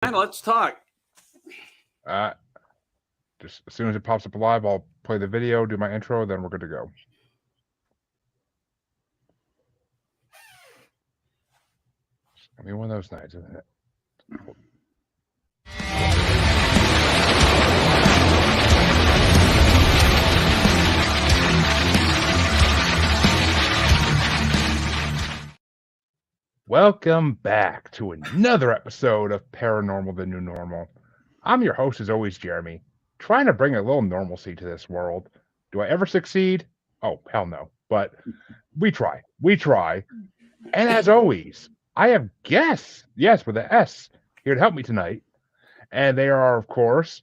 And let's talk. Uh, just as soon as it pops up live, I'll play the video, do my intro, then we're good to go. I mean, one of those nights, isn't it? Welcome back to another episode of Paranormal the New Normal. I'm your host, as always, Jeremy, trying to bring a little normalcy to this world. Do I ever succeed? Oh, hell no. But we try. We try. And as always, I have guests, yes, with an S, here to help me tonight. And they are, of course,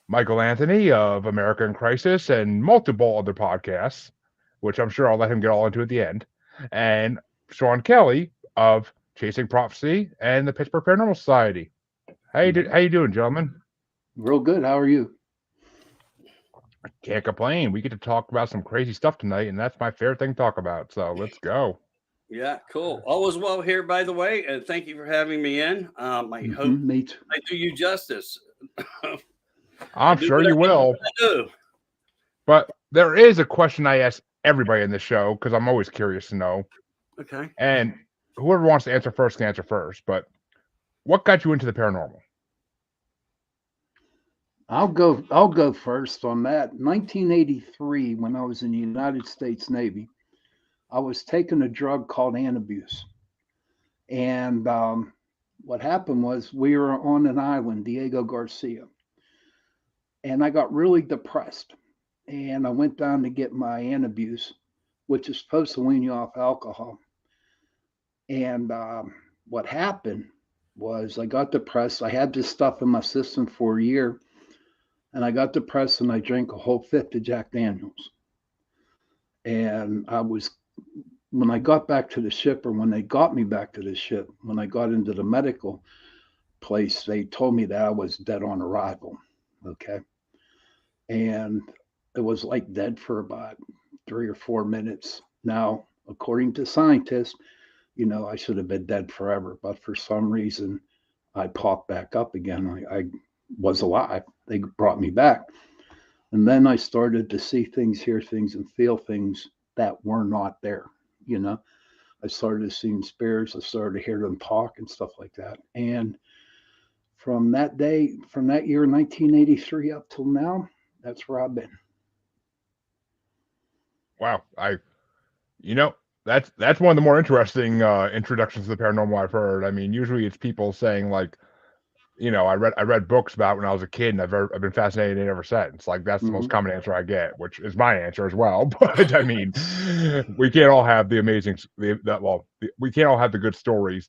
Michael Anthony of America in Crisis and multiple other podcasts, which I'm sure I'll let him get all into at the end, and Sean Kelly of Chasing Prophecy and the Pittsburgh Paranormal Society. How you doing, gentlemen? Real good. How are you? Can't complain. We get to talk about some crazy stuff tonight, and that's my favorite thing to talk about. So let's go. Yeah, cool. All is well here, by the way, and thank you for having me in. I hope Mate. I do you justice. I'm sure you will. I do. But there is a question I ask everybody in the show because I'm always curious to know. Okay. And whoever wants to answer first can answer first. But what got you into the paranormal? I'll go first on that. 1983, when I was in the United States Navy, I was taking a drug called antabuse. And what happened was we were on an island, Diego Garcia. And I got really depressed. And I went down to get my antabuse, which is supposed to wean you off alcohol. And what happened was I got depressed. I had this stuff in my system for a year. And I got depressed and I drank a whole fifth of Jack Daniels. And when I got back to the ship, or when they got me back to the ship, when I got into the medical place, they told me that I was dead on arrival. Okay. And it was like dead for about 3 or 4 minutes. Now, according to scientists, I should have been dead forever. But for some reason, I popped back up again. I was alive. They brought me back. And then I started to see things, hear things, and feel things that were not there. I started seeing spirits. I started to hear them talk and stuff like that. And from that year, 1983 up till now, that's where I've been. Wow, that's one of the more interesting introductions to the paranormal I've heard. I mean, usually it's people saying like, I read books about when I was a kid, and I've been fascinated ever since. Like that's the most common answer I get, which is my answer as well. But I mean, we can't all have we can't all have the good stories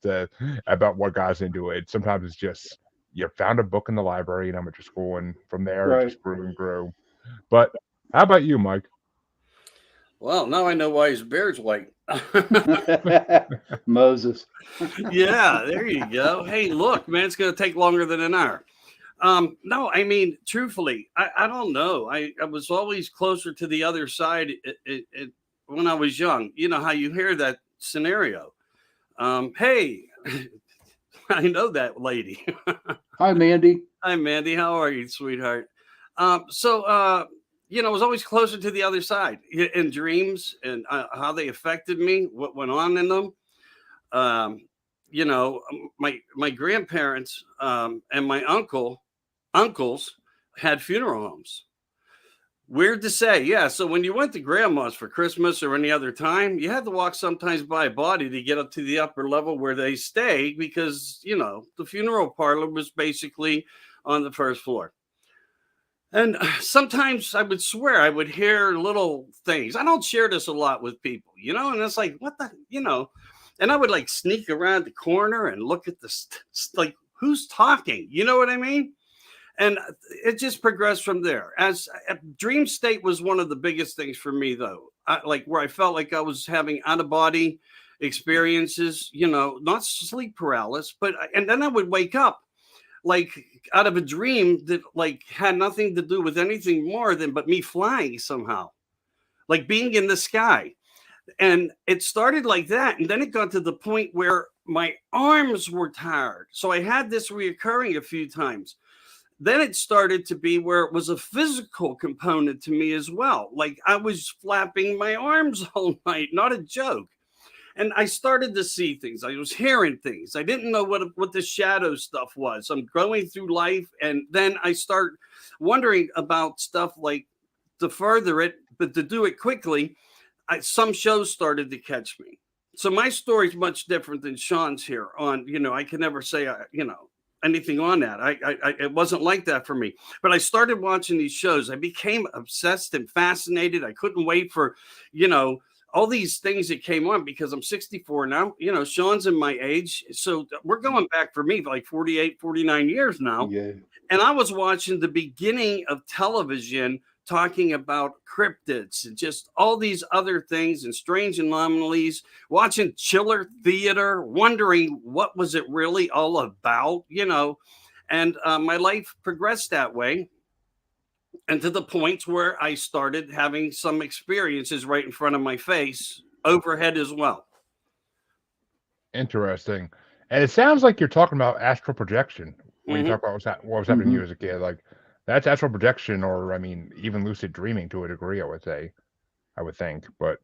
about what got us into it. Sometimes it's just you found a book in the library in elementary school, and from there it just grew and grew. But how about you, Mike? Well, now I know why his beard's white. Moses. Yeah, there you go. Hey, look, man, it's going to take longer than an hour. No, I mean, truthfully, I don't know. I was always closer to the other side when I was young. You know how you hear that scenario. Hey, I know that lady. Hi, Mandy. Hi, Mandy. How are you, sweetheart? I was always closer to the other side in dreams and how they affected me, what went on in them. My grandparents and my uncles had funeral homes. Weird to say, yeah. So when you went to grandma's for Christmas or any other time, you had to walk sometimes by a body to get up to the upper level where they stay because, the funeral parlor was basically on the first floor. And sometimes I would swear I would hear little things. I don't share this a lot with people, and it's like, what the, and I would like sneak around the corner and look at this, like, who's talking? You know what I mean? And it just progressed from there. As a dream state was one of the biggest things for me, though, where I felt like I was having out of body experiences, not sleep paralysis, and then I would wake up like out of a dream that like had nothing to do with anything more than but me flying somehow, like being in the sky. And it started like that. And then it got to the point where my arms were tired. So I had this reoccurring a few times. Then it started to be where it was a physical component to me as well. Like I was flapping my arms all night, not a joke. And I started to see things. I was hearing things. I didn't know what the shadow stuff was. I'm going through life, and then I start wondering about stuff like to further it, but to do it quickly. Some shows started to catch me. So my story is much different than Sean's here. On I can never say anything on that. It wasn't like that for me. But I started watching these shows. I became obsessed and fascinated. I couldn't wait for all these things that came on because I'm 64 now. Sean's in my age. So we're going back for me like 48, 49 years now. Yeah. And I was watching the beginning of television talking about cryptids and just all these other things and strange anomalies, watching chiller theater, wondering what was it really all about, and my life progressed that way. And to the point where I started having some experiences right in front of my face, overhead as well. Interesting. And it sounds like you're talking about astral projection when you Mhm. talk about what was happening to you Mhm. as a kid. Like that's astral projection, or I mean, even lucid dreaming to a degree. I would say, I would think. But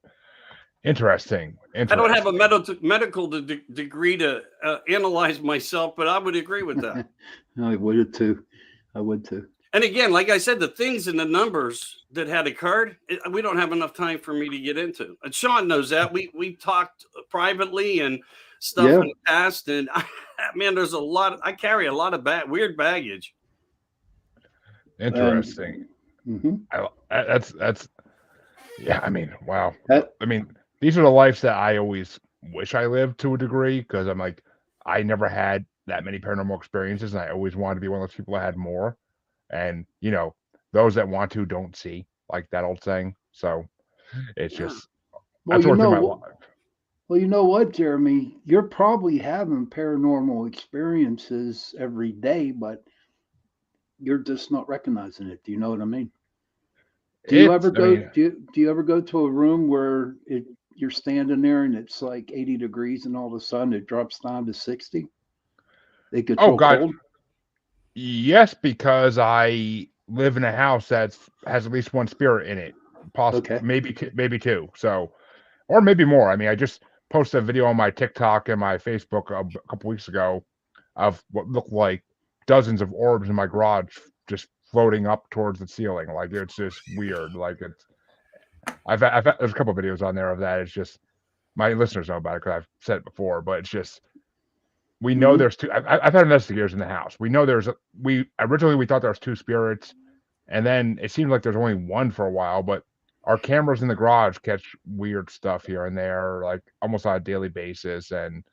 interesting. I don't have a Interesting. medical degree to analyze myself, but I would agree with that. I would too. I would too. And again, like I said, the things and the numbers that had occurred, we don't have enough time for me to get into. And Sean knows that. We talked privately and stuff Yeah. in the past, and man, there's a lot. I carry a lot of weird baggage. Interesting. Mhm. That's yeah. I mean, wow. That I mean, these are the lives that I always wish I lived to a degree because I'm like, I never had that many paranormal experiences, and I always wanted to be one of those people that had more. And those that want to don't see, like that old saying. So it's Yeah. just well, that's you what's in my know, life. well, you know what, Jeremy? You're probably having paranormal experiences every day, but you're just not recognizing it. Do you know what I mean? Do you It's ever I go? mean, Do you ever go to a room where you're standing there and it's like 80 degrees, and all of a sudden it drops down to 60? It gets oh real God, cold. yes, because I live in a house that has at least one spirit in it, Okay. maybe two, so or maybe more. I mean, I just posted a video on my TikTok and my Facebook a couple weeks ago of what looked like dozens of orbs in my garage just floating up towards the ceiling. Like it's just weird. Like it's there's a couple of videos on there of that. It's just my listeners know about it because I've said it before, but it's just we know Hmm. there's two. I've had investigators in the house. We know we originally we thought there was two spirits, and then it seemed like there's only one for a while. But our cameras in the garage catch weird stuff here and there, like almost on a daily basis, and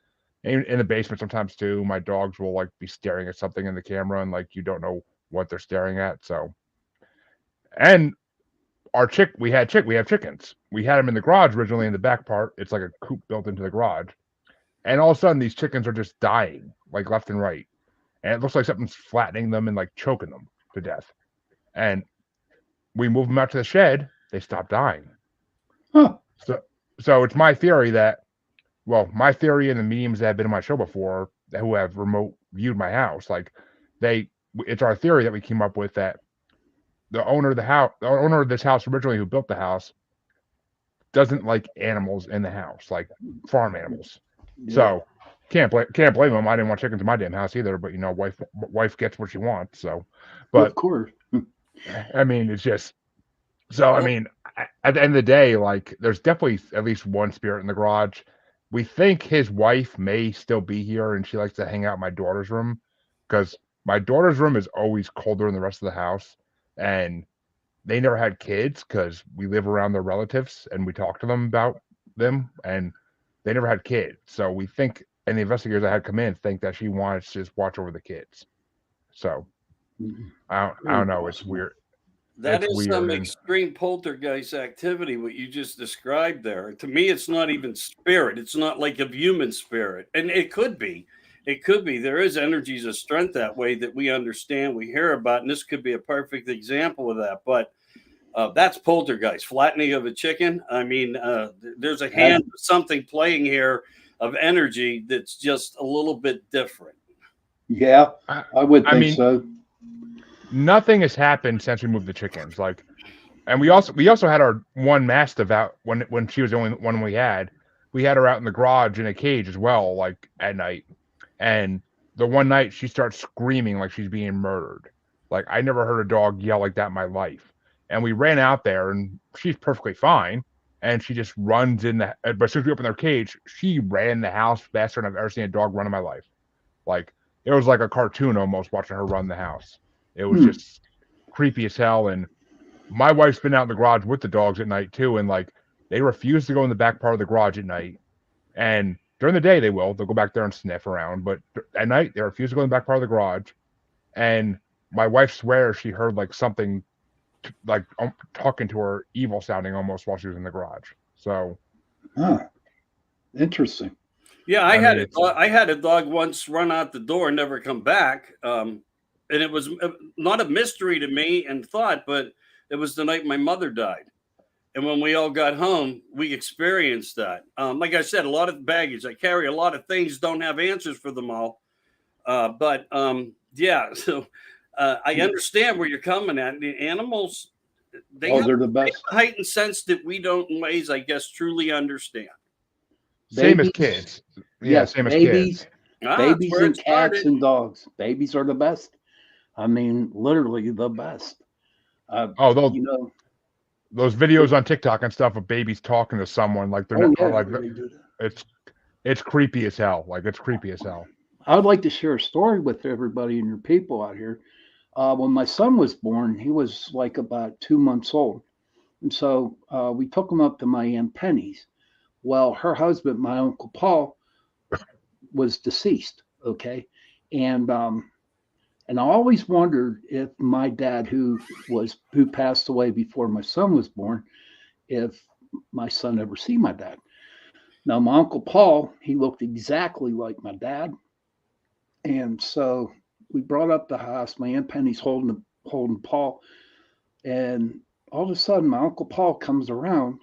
in the basement sometimes too. My dogs will like be staring at something in the camera, and like you don't know what they're staring at. So, and we have chickens. We had them in the garage originally in the back part. It's like a coop built into the garage, and all of a sudden these chickens are just dying like left and right, and it looks like something's flattening them and like choking them to death. And we move them out to the shed, they stop dying. Huh. So, so it's my theory that, well, my theory and the mediums that have been on my show before who have remote viewed my house, like it's our theory that we came up with that the owner of this house originally who built the house doesn't like animals in the house, like farm animals. Yeah. So can't blame him. I didn't want chickens in my damn house either, but wife gets what she wants. So, Of but course. I mean, it's just so. I Well, mean, at the end of the day, like there's definitely at least one spirit in the garage. We think his wife may still be here, and she likes to hang out in my daughter's room because my daughter's room is always colder than the rest of the house, and they never had kids because we live around their relatives and we talk to them about them, and they never had kids. So we think, and the investigators that had come in think that she wanted to just watch over the kids. So I Very don't know. It's possible. weird. that It's is some weird, and extreme poltergeist activity, what you just described there. To me, it's not even spirit. It's not like a human spirit. And it could be. It could be. There is energies of strength that way that we understand, we hear about, and this could be a perfect example of that. But that's poltergeist, flattening of a chicken. I mean, there's a That hand, something playing here of energy that's just a little bit different. Yeah, I would I think mean, so. nothing has happened since we moved the chickens. Like, and we also had our one mastiff out when she was the only one we had. We had her out in the garage in a cage as well, like at night. And the one night she starts screaming like she's being murdered. Like I never heard a dog yell like that in my life. And we ran out there, and she's perfectly fine. And she just runs in the. But as soon as we opened their cage, she ran the house faster than I've ever seen a dog run in my life. Like it was like a cartoon almost watching her run the house. It was just creepy as hell. And my wife's been out in the garage with the dogs at night too, and like they refuse to go in the back part of the garage at night. And during the day they'll go back there and sniff around, but at night they refuse to go in the back part of the garage. And my wife swears she heard like something like talking to her, evil sounding almost, while she was in the garage. So, Interesting. Yeah, I had a dog once run out the door and never come back. And it was not a mystery to me and thought, but it was the night my mother died. And when we all got home, we experienced that. Like I said, a lot of baggage. I carry a lot of things, don't have answers for them all. Yeah, so I understand where you're coming at. The animals, They're the best. a heightened sense that we don't, in ways, I guess, truly understand. same as kids. Yeah, Yes, same as babies. kids. Babies where and it cats started. and dogs. Babies are the best. I mean, literally the best. Oh, You know, those videos on TikTok and stuff of babies talking to someone like they're oh not yeah, like they do that. it's creepy as hell. Like it's creepy as hell. I would like to share a story with everybody and your people out here. When my son was born, he was like about 2 months old. And so we took him up to my Aunt Penny's. Well, her husband, my Uncle Paul, was deceased. Okay. And I always wondered if my dad, who passed away before my son was born, if my son ever see my dad. Now, my Uncle Paul, he looked exactly like my dad. And so we brought up the house. My Aunt Penny's holding Paul, and all of a sudden, my Uncle Paul comes around,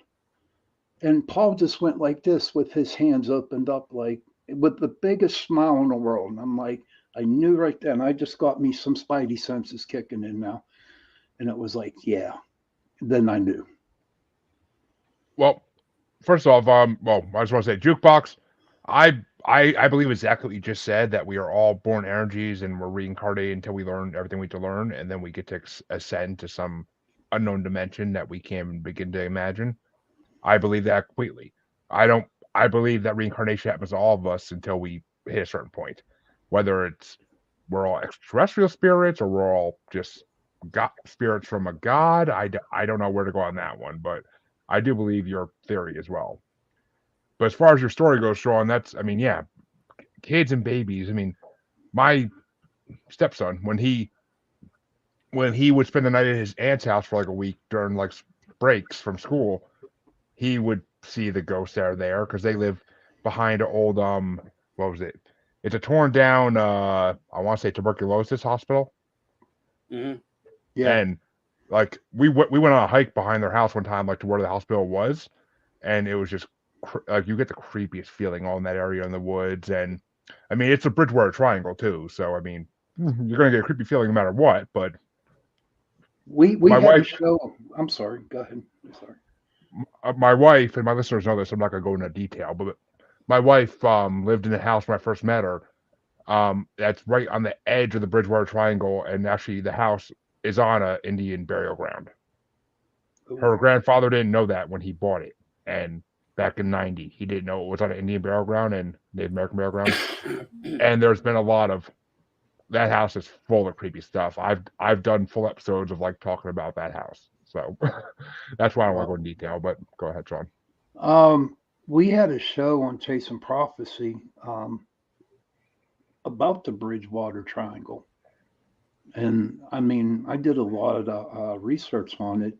and Paul just went like this with his hands opened up, like with the biggest smile in the world. And I'm like, I knew right then. I just got me some spidey senses kicking in now, and it was like, yeah. Then I knew. Well, first off, well, I just want to say, jukebox. I believe exactly what you just said, that we are all born energies and we're reincarnated until we learn everything we need to learn, and then we get to ascend to some unknown dimension that we can't begin to imagine. I believe that completely. I don't. I believe that reincarnation happens to all of us until we hit a certain point, whether it's we're all extraterrestrial spirits or we're all just spirits from a god. I don't know where to go on that one, but I do believe your theory as well. But as far as your story goes, Sean, I mean, yeah, kids and babies. I mean, my stepson, when he would spend the night at his aunt's house for like a week during like breaks from school, he would see the ghosts that are there because they live behind an old what was it? It's a torn down I want to say tuberculosis hospital. Mm-hmm. Yeah. And like we went on a hike behind their house one time, like to where the hospital was, and it was just like you get the creepiest feeling all in that area in the woods. And I mean, it's a Bridgewater Triangle too, so I mean, you're gonna get a creepy feeling no matter what. But We my had a wife, show. I'm sorry. Go ahead. I'm sorry. my wife and my listeners know this. I'm not gonna go into detail, but my wife lived in the house when I first met her. That's right on the edge of the Bridgewater Triangle, and actually the house is on a Indian burial ground. Her grandfather didn't know that when he bought it, and back in '90, he didn't know it was on an Indian burial ground and Native American burial ground. And there's been a lot of that house is full of creepy stuff. I've done full episodes of like talking about that house, so that's why I don't want to go in detail. But go ahead, Sean. We had a show on Chasing Prophecy about the Bridgewater Triangle. And I mean, I did a lot of research on it.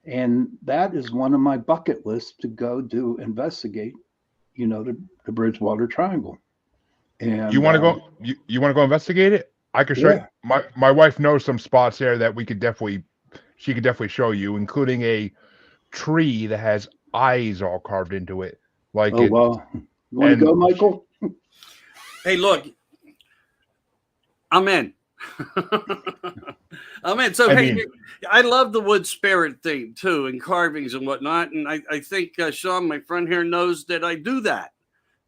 And that is one of my bucket lists to go do investigate, the Bridgewater Triangle. And You want to go? You want to go investigate it? I could show you. My wife knows some spots there that she could definitely show you, including a tree that has eyes all carved into it. Like wow. You want to go, Michael? Hey, look, I'm in. I'm in. So, I love the wood spirit theme too, and carvings and whatnot. And I think Sean, my friend here, knows that I do that.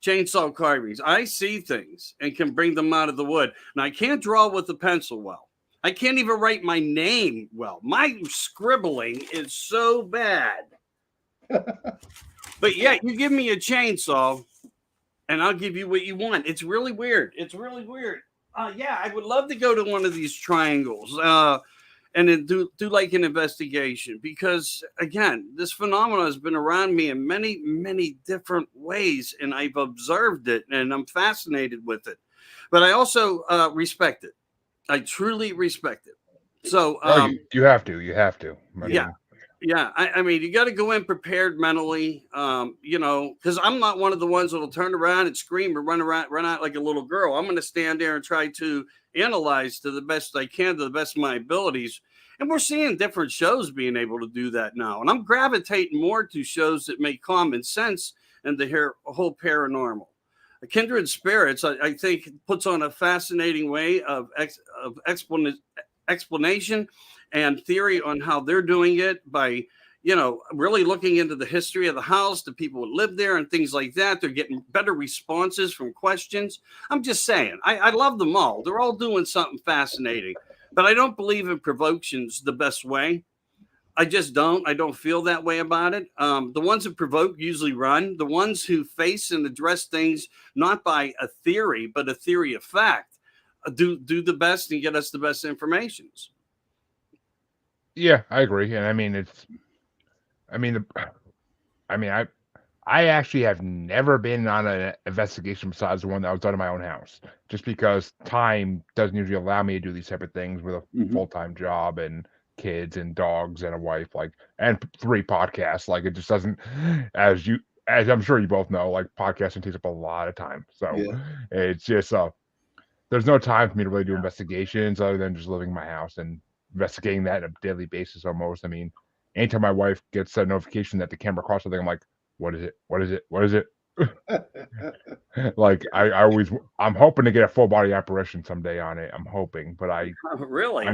Chainsaw carvings. I see things and can bring them out of the wood. And I can't draw with a pencil well. I can't even write my name well. My scribbling is so bad. But yeah, you give me a chainsaw and I'll give you what you want. It's really weird. It's really weird. Yeah, I would love to go to one of these triangles and then do like an investigation, because again, this phenomenon has been around me in many, many different ways, and I've observed it and I'm fascinated with it. But I also respect it. I truly respect it. So you have to. Yeah, I mean, you got to go in prepared mentally, because I'm not one of the ones that'll turn around and scream or run out like a little girl. I'm going to stand there and try to analyze to the best I can, to the best of my abilities. And we're seeing different shows being able to do that now. And I'm gravitating more to shows that make common sense and the whole paranormal. Kindred Spirits, I think, puts on a fascinating way of explanation and theory on how they're doing it by, really looking into the history of the house, the people who live there and things like that. They're getting better responses from questions. I'm just saying, I love them all. They're all doing something fascinating, but I don't believe in provocation's the best way. I just don't. I don't feel that way about it. The ones that provoke usually run. The ones who face and address things not by a theory, but a theory of fact, do the best and get us the best informations. Yeah, I agree. And I actually have never been on an investigation besides the one that was done in my own house, just because time doesn't usually allow me to do these type of things with a full-time job and kids and dogs and a wife, and 3 podcasts. Like, it just doesn't, as I'm sure you both know, like, podcasting takes up a lot of time. So it's just, there's no time for me to really do investigations other than just living in my house and investigating that on a daily basis almost. I mean, anytime my wife gets a notification that the camera caught something, I'm like, what is it? What is it? What is it? Like, I'm hoping to get a full body apparition someday on it. I'm hoping, but Really?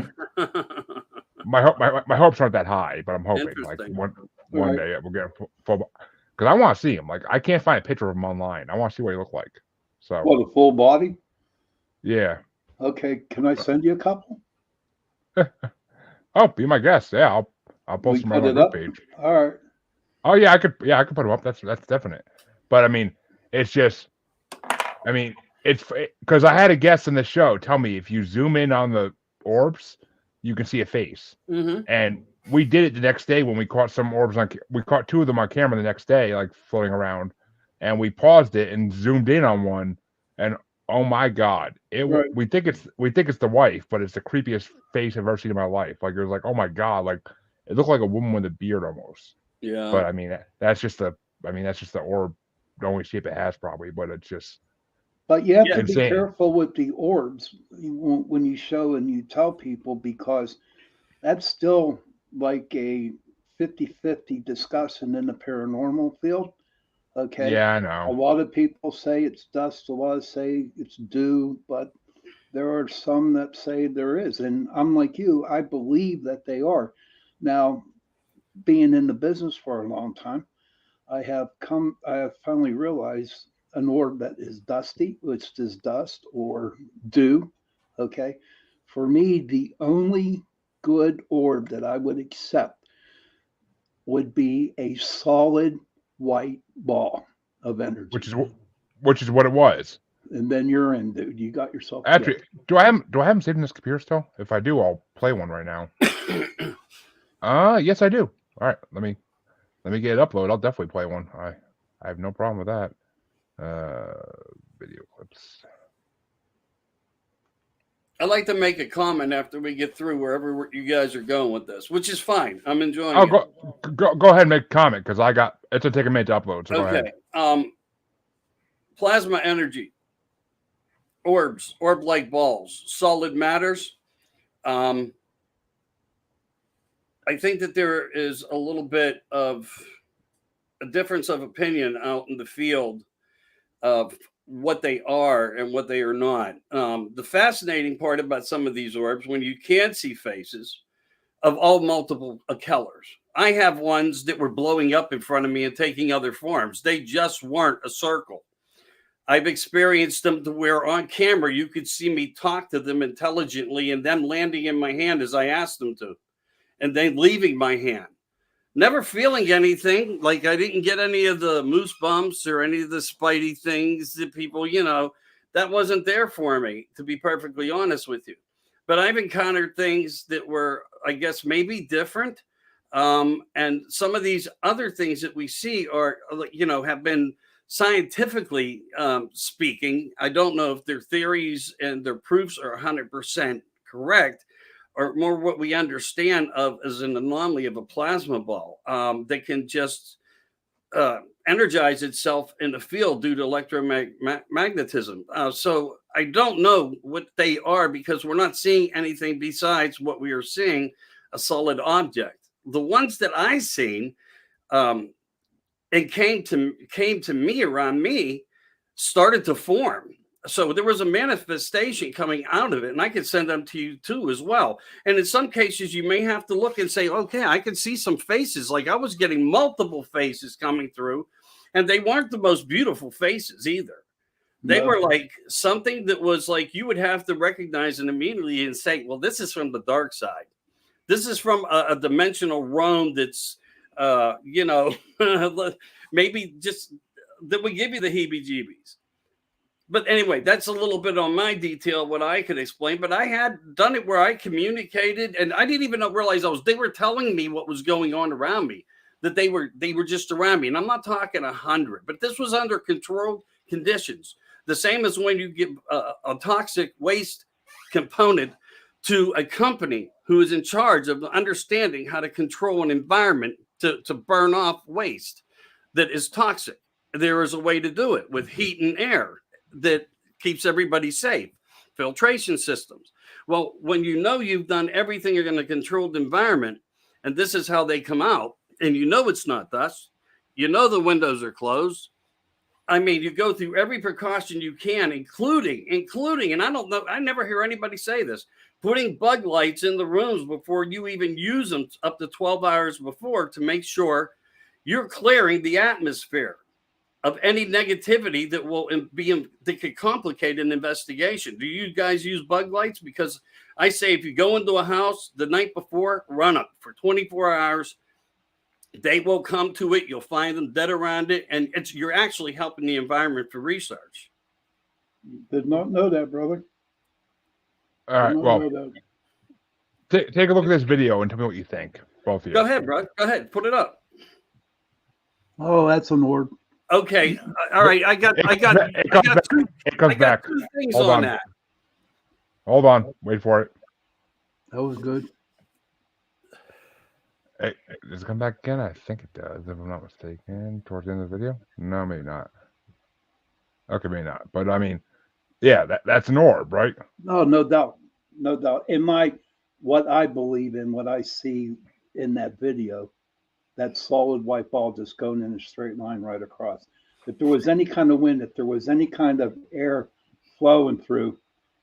My hopes aren't that high, but I'm hoping like one day we'll get a full, because I want to see him. Like, I can't find a picture of him online. I want to see what he looked like. So, a full body? Yeah. Okay, can I send you a couple? Oh, be my guest. Yeah, I'll post them on my page. All right. Oh yeah, I could put them up. That's definite. But I mean, it's because I had a guest in the show tell me if you zoom in on the orbs, you can see a face. And we did it the next day when we caught some orbs we caught 2 of them on camera the next day, like floating around, and we paused it and zoomed in on one, and oh my God! We think it's the wife, but it's the creepiest face I've ever seen in my life. Like, it was like, oh my God! Like, it looked like a woman with a beard almost. Yeah. But I mean, that's just the orb, the only shape it has probably. But it's just. But you have to be careful with the orbs when you show and you tell people, because that's still like a 50-50 discussion in the paranormal field. Okay. Yeah, I know. A lot of people say it's dust. A lot say it's dew, but there are some that say there is. And I'm like you, I believe that they are. Now, being in the business for a long time, I have finally realized an orb that is dusty, which is dust or dew. Okay. For me, the only good orb that I would accept would be a solid white ball of energy, which is what it was. And then you're in, dude. You got yourself. Actually, do I have them saved in this computer still? If I do, I'll play one right now. Yes, I do. All right, let me get it uploaded. I'll definitely play one. I have no problem with that. Video clips. I'd like to make a comment after we get through wherever you guys are going with this, which is fine. I'm enjoying it. Go ahead and make a comment, because it's going to take a minute to upload. So okay. Go ahead. Plasma energy, orbs, orb-like balls, solid matters. I think that there is a little bit of a difference of opinion out in the field of what they are and what they are not. The fascinating part about some of these orbs, when you can see faces of all multiple colors. I have ones that were blowing up in front of me and taking other forms. They just weren't a circle. I've experienced them to where on camera you could see me talk to them intelligently and them landing in my hand as I asked them to, and then leaving my hand. Never feeling anything, like I didn't get any of the moose bumps or any of the spidey things that people, that wasn't there for me, to be perfectly honest with you. But I've encountered things that were, I guess, maybe different. And some of these other things that we see are, have been scientifically speaking. I don't know if their theories and their proofs are 100% correct, or more what we understand of as an anomaly of a plasma ball that can just energize itself in the field due to electromagnetism. So I don't know what they are because we're not seeing anything besides what we are seeing, a solid object. The ones that I seen and came to me around me started to form. So there was a manifestation coming out of it, and I could send them to you too as well. And in some cases, you may have to look and say, okay, I can see some faces. Like I was getting multiple faces coming through, and they weren't the most beautiful faces either. They were like something that was like you would have to recognize it immediately and say, well, this is from the dark side. This is from a dimensional realm that's, maybe just that would give you the heebie-jeebies. But anyway, that's a little bit on my detail, what I could explain. But I had done it where I communicated, and I didn't even realize they were telling me what was going on around me, that they were just around me. And I'm not talking 100, but this was under controlled conditions. The same as when you give a toxic waste component to a company who is in charge of understanding how to control an environment to burn off waste that is toxic. There is a way to do it with heat and air that keeps everybody safe. Filtration systems. Well, when you've done everything in a controlled environment, and this is how they come out, and it's not dust, the windows are closed. I mean, you go through every precaution you can, including, and I don't know, I never hear anybody say this, putting bug lights in the rooms before you even use them up to 12 hours before to make sure you're clearing the atmosphere of any negativity that could complicate an investigation. Do you guys use bug lights? Because I say if you go into a house the night before, run up for 24 hours. They will come to it. You'll find them dead around it. And you're actually helping the environment for research. Did not know that, brother. All right, well, take a look at this video and tell me what you think, both of you. Go ahead, bro. Go ahead. Put it up. Oh, that's an orb. Okay. All right. I got two things on that. Hold on. Wait for it. That was good. Hey, does it come back again? I think it does, if I'm not mistaken. Towards the end of the video? No, maybe not. Okay, maybe not. But I mean, yeah, that's an orb, right? No doubt. No doubt. What I believe in, what I see in that video, that solid white ball just going in a straight line right across. If there was any kind of wind, if there was any kind of air flowing through,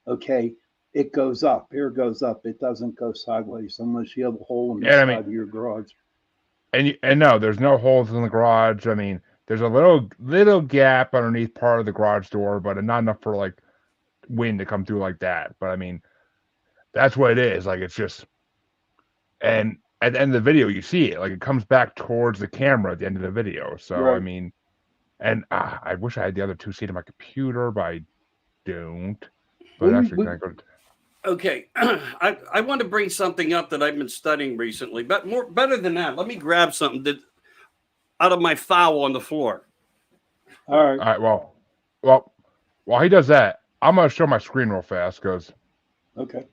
okay, it goes up. Air goes up. It doesn't go sideways unless you have a hole in the side of your garage. And no, there's no holes in the garage. I mean, there's a little gap underneath part of the garage door, but not enough for like wind to come through like that. But I mean, that's what it is. Like it's just, and at the end of the video, you see it. Like it comes back towards the camera at the end of the video. So right. I mean, and I wish I had the other two seen on my computer, but I don't. But actually, can I go to? Okay, I want to bring something up that I've been studying recently, but better than that, let me grab something out of my foul on the floor. All right. All right. Well, while he does that, I'm gonna show my screen real fast because. Okay.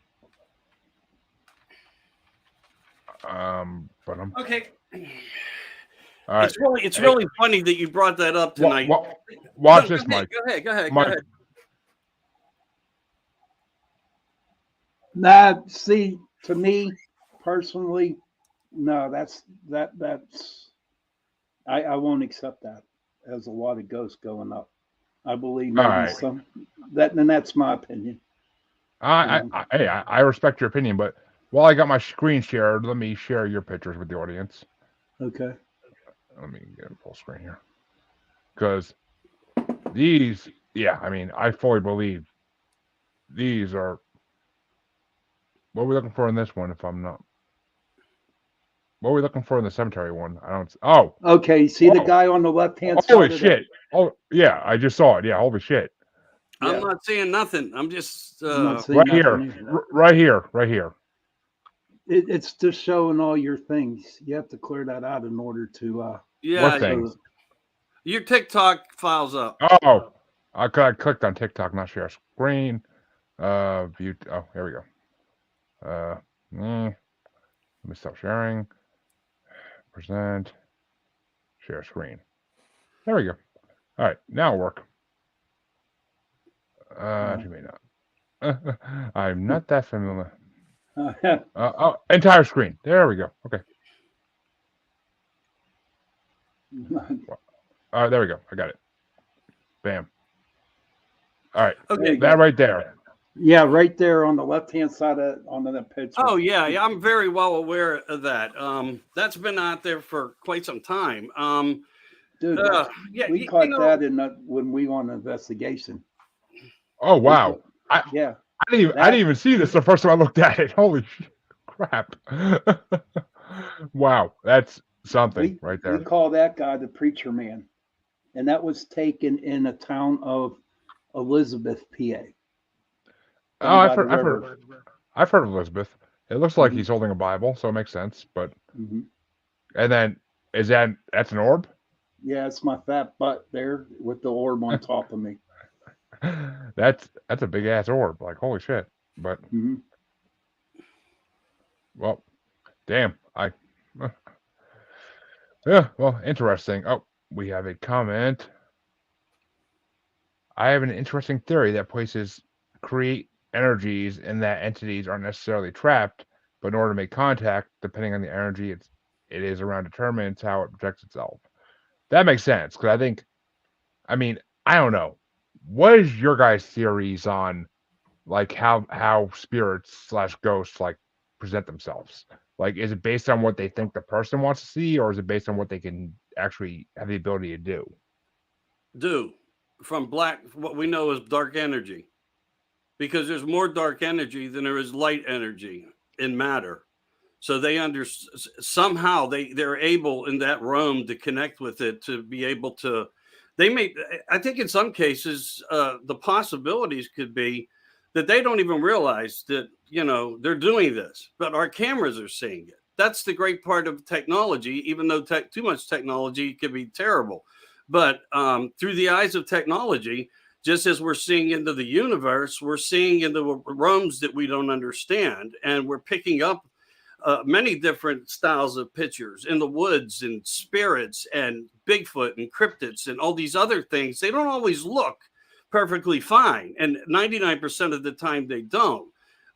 But I'm okay. All right. It's really funny that you brought that up tonight. Watch this, Mike. Go ahead. Nah, see, to me personally, no, that's I won't accept that as a lot of ghosts going up. I believe All maybe right. some that, and that's my opinion. I respect your opinion, but while I got my screen shared, let me share your pictures with the audience. Okay. Let me get a full screen here. Because these, yeah, I mean, I fully believe these are. What are we looking for in this one? If I'm not, what are we looking for in the cemetery one? I don't. Oh, Okay. See the oh, guy on the left-hand holy side of shit! Oh, yeah, I just saw it. Yeah, holy shit! that? I'm Yeah. not seeing nothing. I'm just I'm not seeing Right nothing here, either. right here, right here. It's just showing all your things. You have to clear that out in order to yeah. What show things? the. Your TikTok files up. Oh, I clicked on TikTok, not share screen. View. Oh, here we go. Let me stop sharing. Present. Share screen. There we go. All right, now it'll work. Actually, may not. I'm not that familiar. Oh, entire screen. There we go. Okay. There we go. I got it. Bam. All right. Okay. That right there. Yeah, right there on the left-hand side of on the picture. Oh yeah, I'm very well aware of that. That's been out there for quite some time. Dude, Yeah, we you caught know, that in when we on investigation. Oh We wow. caught, I yeah, I didn't that even see this the first time I looked at it. Holy crap. Wow, that's something right we there. call that guy the preacher man, and that was taken in a town of Elizabeth, PA, Oh, down by the river. I've heard of Elizabeth. It looks like Hmm. he's holding a Bible, so it makes sense. But Hmm. and then that's an orb? Yeah, it's my fat butt there with the orb on top of me. That's a big ass orb. Like holy shit. But Hmm. well, damn. Yeah, well, interesting. Oh, we have a comment. I have an interesting theory that places create energies and that entities aren't necessarily trapped, but in order to make contact, depending on the energy it is around determines how it projects itself. That makes sense because I mean, I don't know. What is your guys' theories on like how spirits slash ghosts like present themselves? Like, is it based on what they think the person wants to see, or is it based on what they can actually have the ability to do? do from black what we know as dark energy, because there's more dark energy than there is light energy in matter. So they somehow they're able in that realm to connect with it to be able to. They may, I think, in some cases, the possibilities could be that they don't even realize that they're doing this, but our cameras are seeing it. That's the great part of technology. Even though too much technology can be terrible, but through the eyes of technology, just as we're seeing into the universe, we're seeing into realms that we don't understand, and we're picking up many different styles of pictures in the woods and spirits and Bigfoot and cryptids and all these other things. They don't always look perfectly fine, and 99% of the time they don't.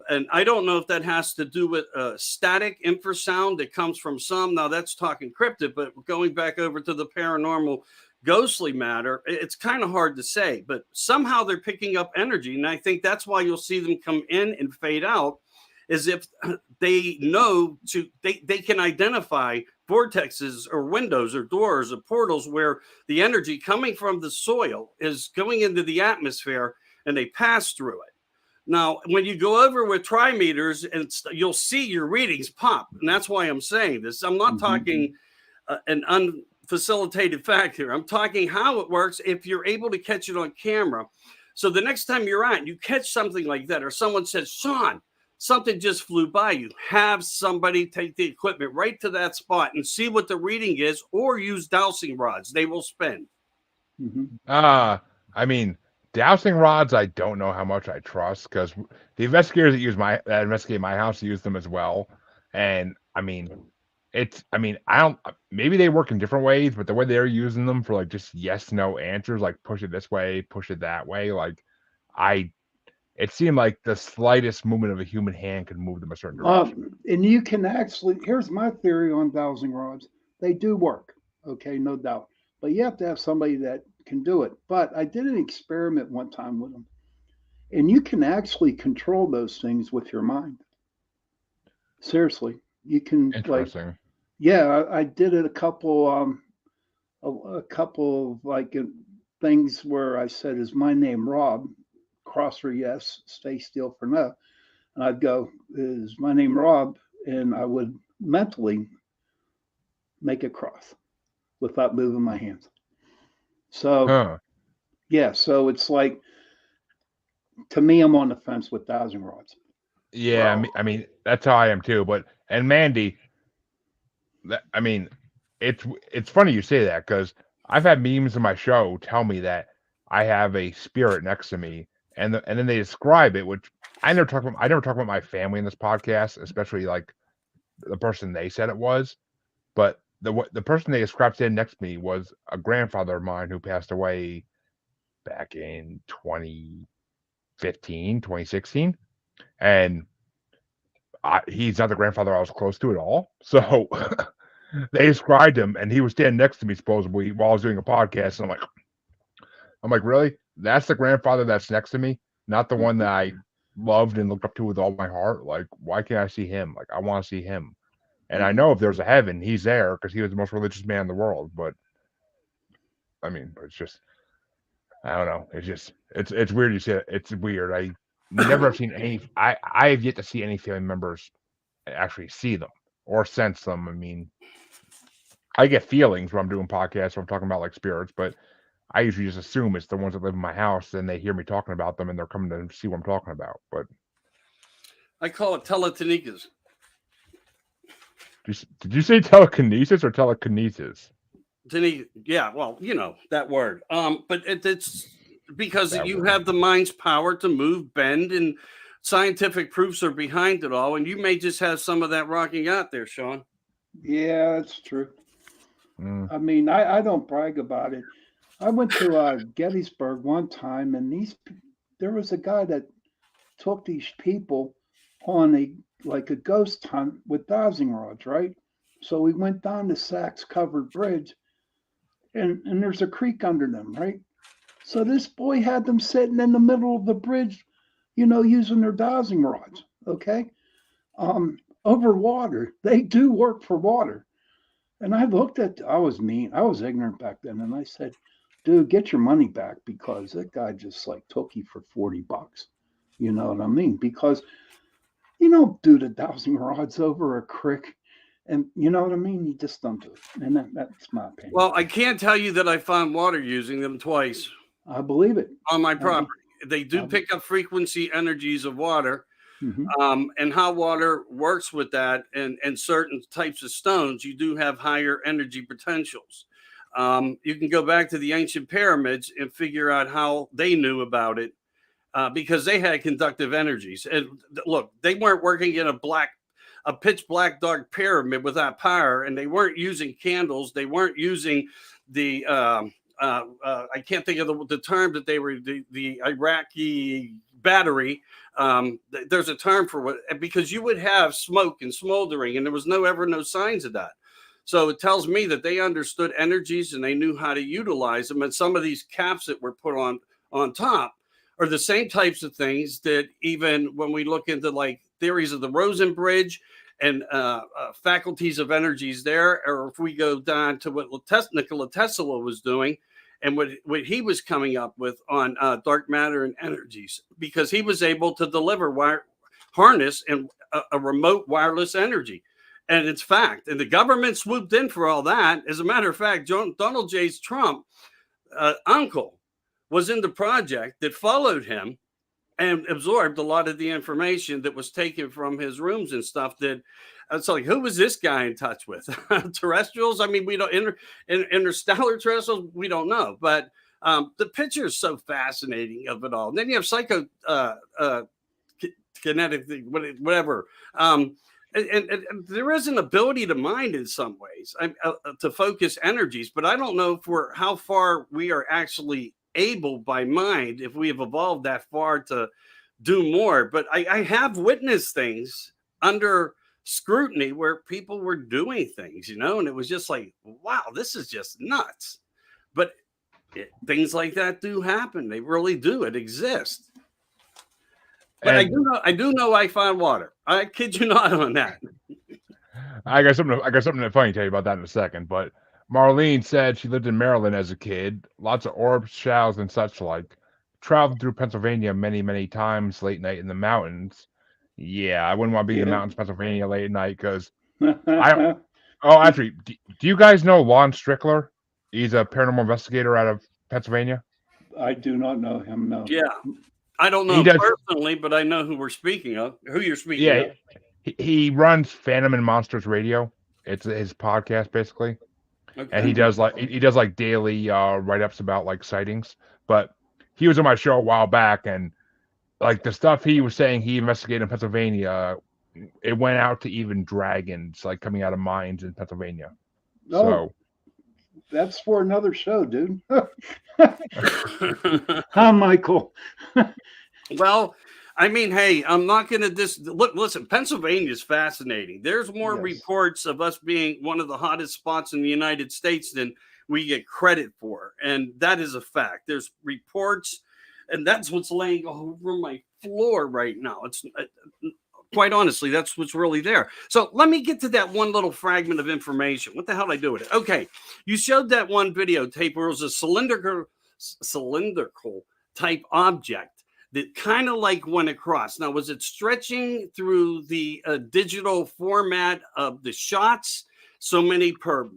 And I don't know if that has to do with static infrasound that comes from some. Now that's talking cryptid, but going back over to the paranormal ghostly matter, it's kind of hard to say, but somehow they're picking up energy. And I think that's why you'll see them come in and fade out, as if they know they can identify vortexes or windows or doors or portals where the energy coming from the soil is going into the atmosphere and they pass through it. Now, when you go over with trimeters, and you'll see your readings pop, and that's why I'm saying this. I'm not Hmm. talking an unfacilitated fact here. I'm talking how it works if you're able to catch it on camera. So the next time you're out, you catch something like that, or someone says, "Sean, something just flew by you." Have somebody take the equipment right to that spot and see what the reading is, or use dowsing rods. They will spin. Hmm. I mean, dowsing rods, I don't know how much I trust because the investigators that investigate my house use them as well. And I mean, I don't, maybe they work in different ways, but the way they're using them for like just yes, no answers, like push it this way, push it that way, like it seemed like the slightest movement of a human hand could move them a certain direction. And you can actually, here's my theory on dowsing rods. They do work, okay, no doubt. But you have to have somebody that can do it. But I did an experiment one time with them, and you can actually control those things with your mind. Seriously, you can Interesting. yeah, I did it a couple of things where I said, "Is my name Rob?" Cross for yes, stay still for no. And I'd go, "Is my name Rob?" And I would mentally make a cross without moving my hands. So Huh. yeah, so it's like, to me, I'm on the fence with dowsing rods. Yeah, I mean that's how I am too. But and Mandy, I mean, it's funny you say that because I've had memes in my show tell me that I have a spirit next to me, and then they describe it, which I never talk about my family in this podcast, especially like the person they said it was. But the person they described sitting next to me was a grandfather of mine who passed away back in 2015, 2016, and he's not the grandfather I was close to at all. So they described him, and he was standing next to me supposedly while I was doing a podcast. And I'm like, really? That's the grandfather that's next to me, not the one that I loved and looked up to with all my heart. Like, why can't I see him? Like, I want to see him. And I know if there's a heaven, he's there because he was the most religious man in the world. But I mean, it's just, I don't know. It's weird. You say it. It's weird. I never have seen any. I have yet to see any family members actually see them or sense them. I mean, I get feelings when I'm doing podcasts or I'm talking about like spirits, but I usually just assume it's the ones that live in my house and they hear me talking about them and they're coming to see what I'm talking about. But I call it telekinesis. did you say telekinesis or telekinesis? Yeah, well, you know that word. But it's because That you word. have the mind's power to move, bend, and scientific proofs are behind it all. And you may just have some of that rocking out there, Sean. Yeah, that's true. Mm. I mean, I don't brag about it. I went to Gettysburg one time, and there was a guy that took these people on a ghost hunt with dowsing rods, right? So we went down the Sachs Covered Bridge, and there's a creek under them, right? So this boy had them sitting in the middle of the bridge, using their dowsing rods, okay, over water. They do work for water. And I was mean, I was ignorant back then, and I said, "Dude, get your money back because that guy just like took you for $40." You know what I mean? Because you don't do the dowsing rods over a creek, and you know what I mean. You just don't do it, and that's my opinion. Well, I can't tell you that I found water using them twice I believe it. on my I, property. They do I, pick up frequency energies of water, mhm. and how water works with that, and certain types of stones, you do have higher energy potentials. You can go back to the ancient pyramids and figure out how they knew about it because they had conductive energies. And look, they weren't working in a pitch black dark pyramid without power, and they weren't using candles. They weren't using the I can't think of the term that they were the Iraqi battery. There's a term for what, because you would have smoke and smoldering, and there was no signs of that. So it tells me that they understood energies and they knew how to utilize them. And some of these caps that were put on top are the same types of things that even when we look into like theories of the Rosen Bridge and faculties of energies there, or if we go down to what Nikola Tesla was doing and what he was coming up with on dark matter and energies, because he was able to harness and a remote wireless energy. And it's fact. And the government swooped in for all that. As a matter of fact, Donald J. Trump uncle was in the project that followed him and absorbed a lot of the information that was taken from his rooms and stuff. That it's like, who was this guy in touch with? Terrestrials? I mean, we don't interstellar terrestrials. We don't know, but the picture is so fascinating of it all. And then you have kinetic, whatever. And there is an ability to mind in some ways to focus energies, but I don't know how far we are actually able by mind, if we have evolved that far to do more. But I have witnessed things under scrutiny where people were doing things, and it was just like, wow, this is just nuts. But things like that do happen. They really do. It exists. But And I do know I found water. I kid you not on that. I got something funny to tell you about that in a second. But Marlene said she lived in Maryland as a kid. Lots of orbs, shells, and such like. Traveled through Pennsylvania many times late night in the mountains. Yeah, I wouldn't want to be in the Yeah. mountains, of Pennsylvania late at night because I. Oh, actually, do you guys know Lon Strickler? He's a paranormal investigator out of Pennsylvania. I do not know him. No. Yeah. I don't know He him does. personally, but I know who we're speaking of. Who you're speaking Yeah, of. he runs Phantom and Monsters Radio. It's his podcast basically, and Okay. he does like daily write ups about like sightings. But he was on my show a while back, and like the stuff he was saying he investigated in Pennsylvania, it went out to even dragons like coming out of mines in Pennsylvania. Oh, So that's for another show, dude. Hi, Michael. Well, I mean, hey, I'm not going to look. Listen, Pennsylvania is fascinating. There's more Yes. reports of us being one of the hottest spots in the United States than we get credit for, and that is a fact. There's reports, and that's what's laying over my floor right now. It's quite honestly, that's what's really there. So let me get to that one little fragment of information. What the hell did I do with it? Okay, you showed that one videotape where it was a cylindrical type object that kind of like went across. Now, was it stretching through the digital format of the shots? So many per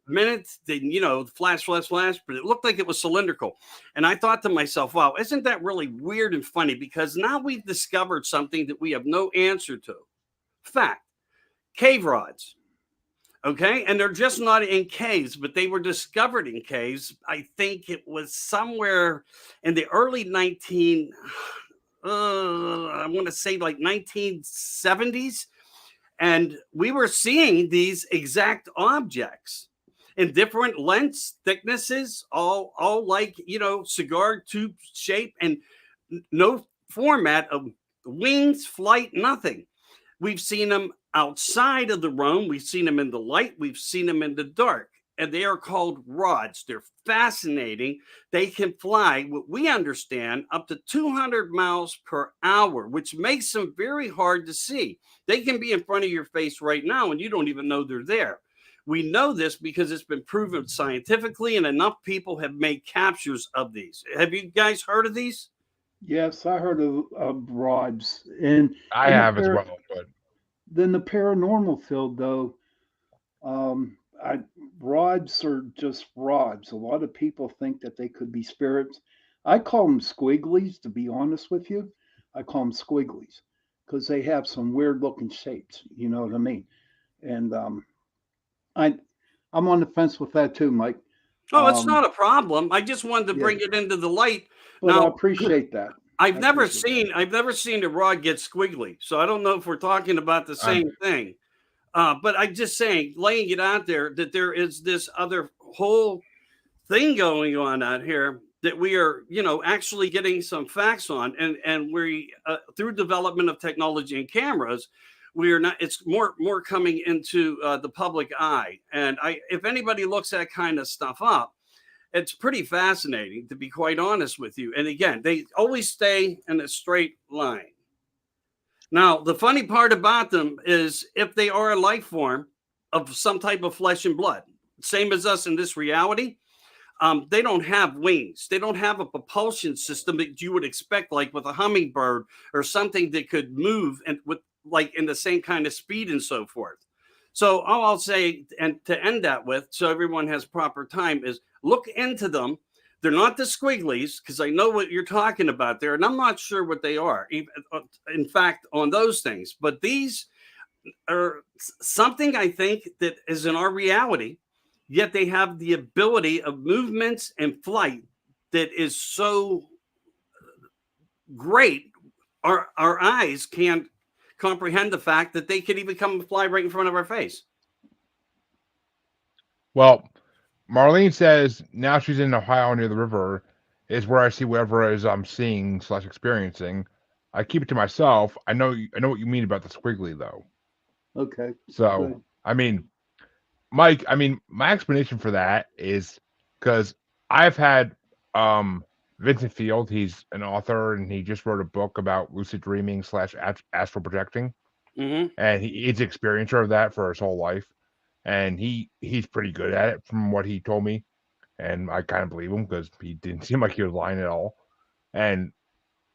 minute, then, flash, but it looked like it was cylindrical. And I thought to myself, wow, isn't that really weird and funny? Because now we've discovered something that we have no answer to. Fact, cave rods. Okay, and they're just not in caves, but they were discovered in caves. I think it was somewhere in the early I want to say like 1970s, and we were seeing these exact objects in different lengths, thicknesses, all like cigar tube shape, and no format of wings, flight, nothing. We've seen them outside of the room. We've seen them in the light. We've seen them in the dark. And they are called rods. They're fascinating. They can fly, what we understand, up to 200 miles per hour, which makes them very hard to see. They can be in front of your face right now, and you don't even know they're there. We know this because it's been proven scientifically, and enough people have made captures of these. Have you guys heard of these? Yes, I heard of rods, and I in the have as well. But then the paranormal field, though, rods are just rods. A lot of people think that they could be spirits. I call them squigglies, to be honest with you. I call them squigglies because they have some weird looking shapes. You know what I mean? And I'm on the fence with that too, Mike. Oh, it's not a problem. I just wanted to yeah. bring it into the light. But I Now, appreciate that. I've never seen a rod get squiggly, so I don't know if we're talking about the same thing. But I'm just saying, laying it out there that there is this other whole thing going on out here that we are, actually getting some facts on, and we through development of technology and cameras, we are not. It's more coming into the public eye, and if anybody looks that kind of stuff up, it's pretty fascinating, to be quite honest with you. And again, they always stay in a straight line. Now, the funny part about them is if they are a life form of some type of flesh and blood, same as us in this reality, they don't have wings. They don't have a propulsion system that you would expect, like with a hummingbird or something that could move and with like in the same kind of speed and so forth. So all I'll say, and to end that with, so everyone has proper time, is look into them. They're not the squigglies, because I know what you're talking about there, and I'm not sure what they are, in fact, on those things. But these are something I think that is in our reality, yet they have the ability of movements and flight that is so great. Our eyes can't comprehend the fact that they could even come and fly right in front of our face. well, Marlene says now she's in Ohio near the river is where I see whatever is I'm seeing / experiencing. I keep it to myself. I know what you mean about the squiggly though. Okay. So Good. I mean, Mike, my explanation for that is because I've had Vincent Field. He's an author, and he just wrote a book about lucid dreaming / astral projecting, Hmm. and he's an experiencer of that for his whole life, and he's pretty good at it from what he told me, and I kind of believe him because he didn't seem like he was lying at all, and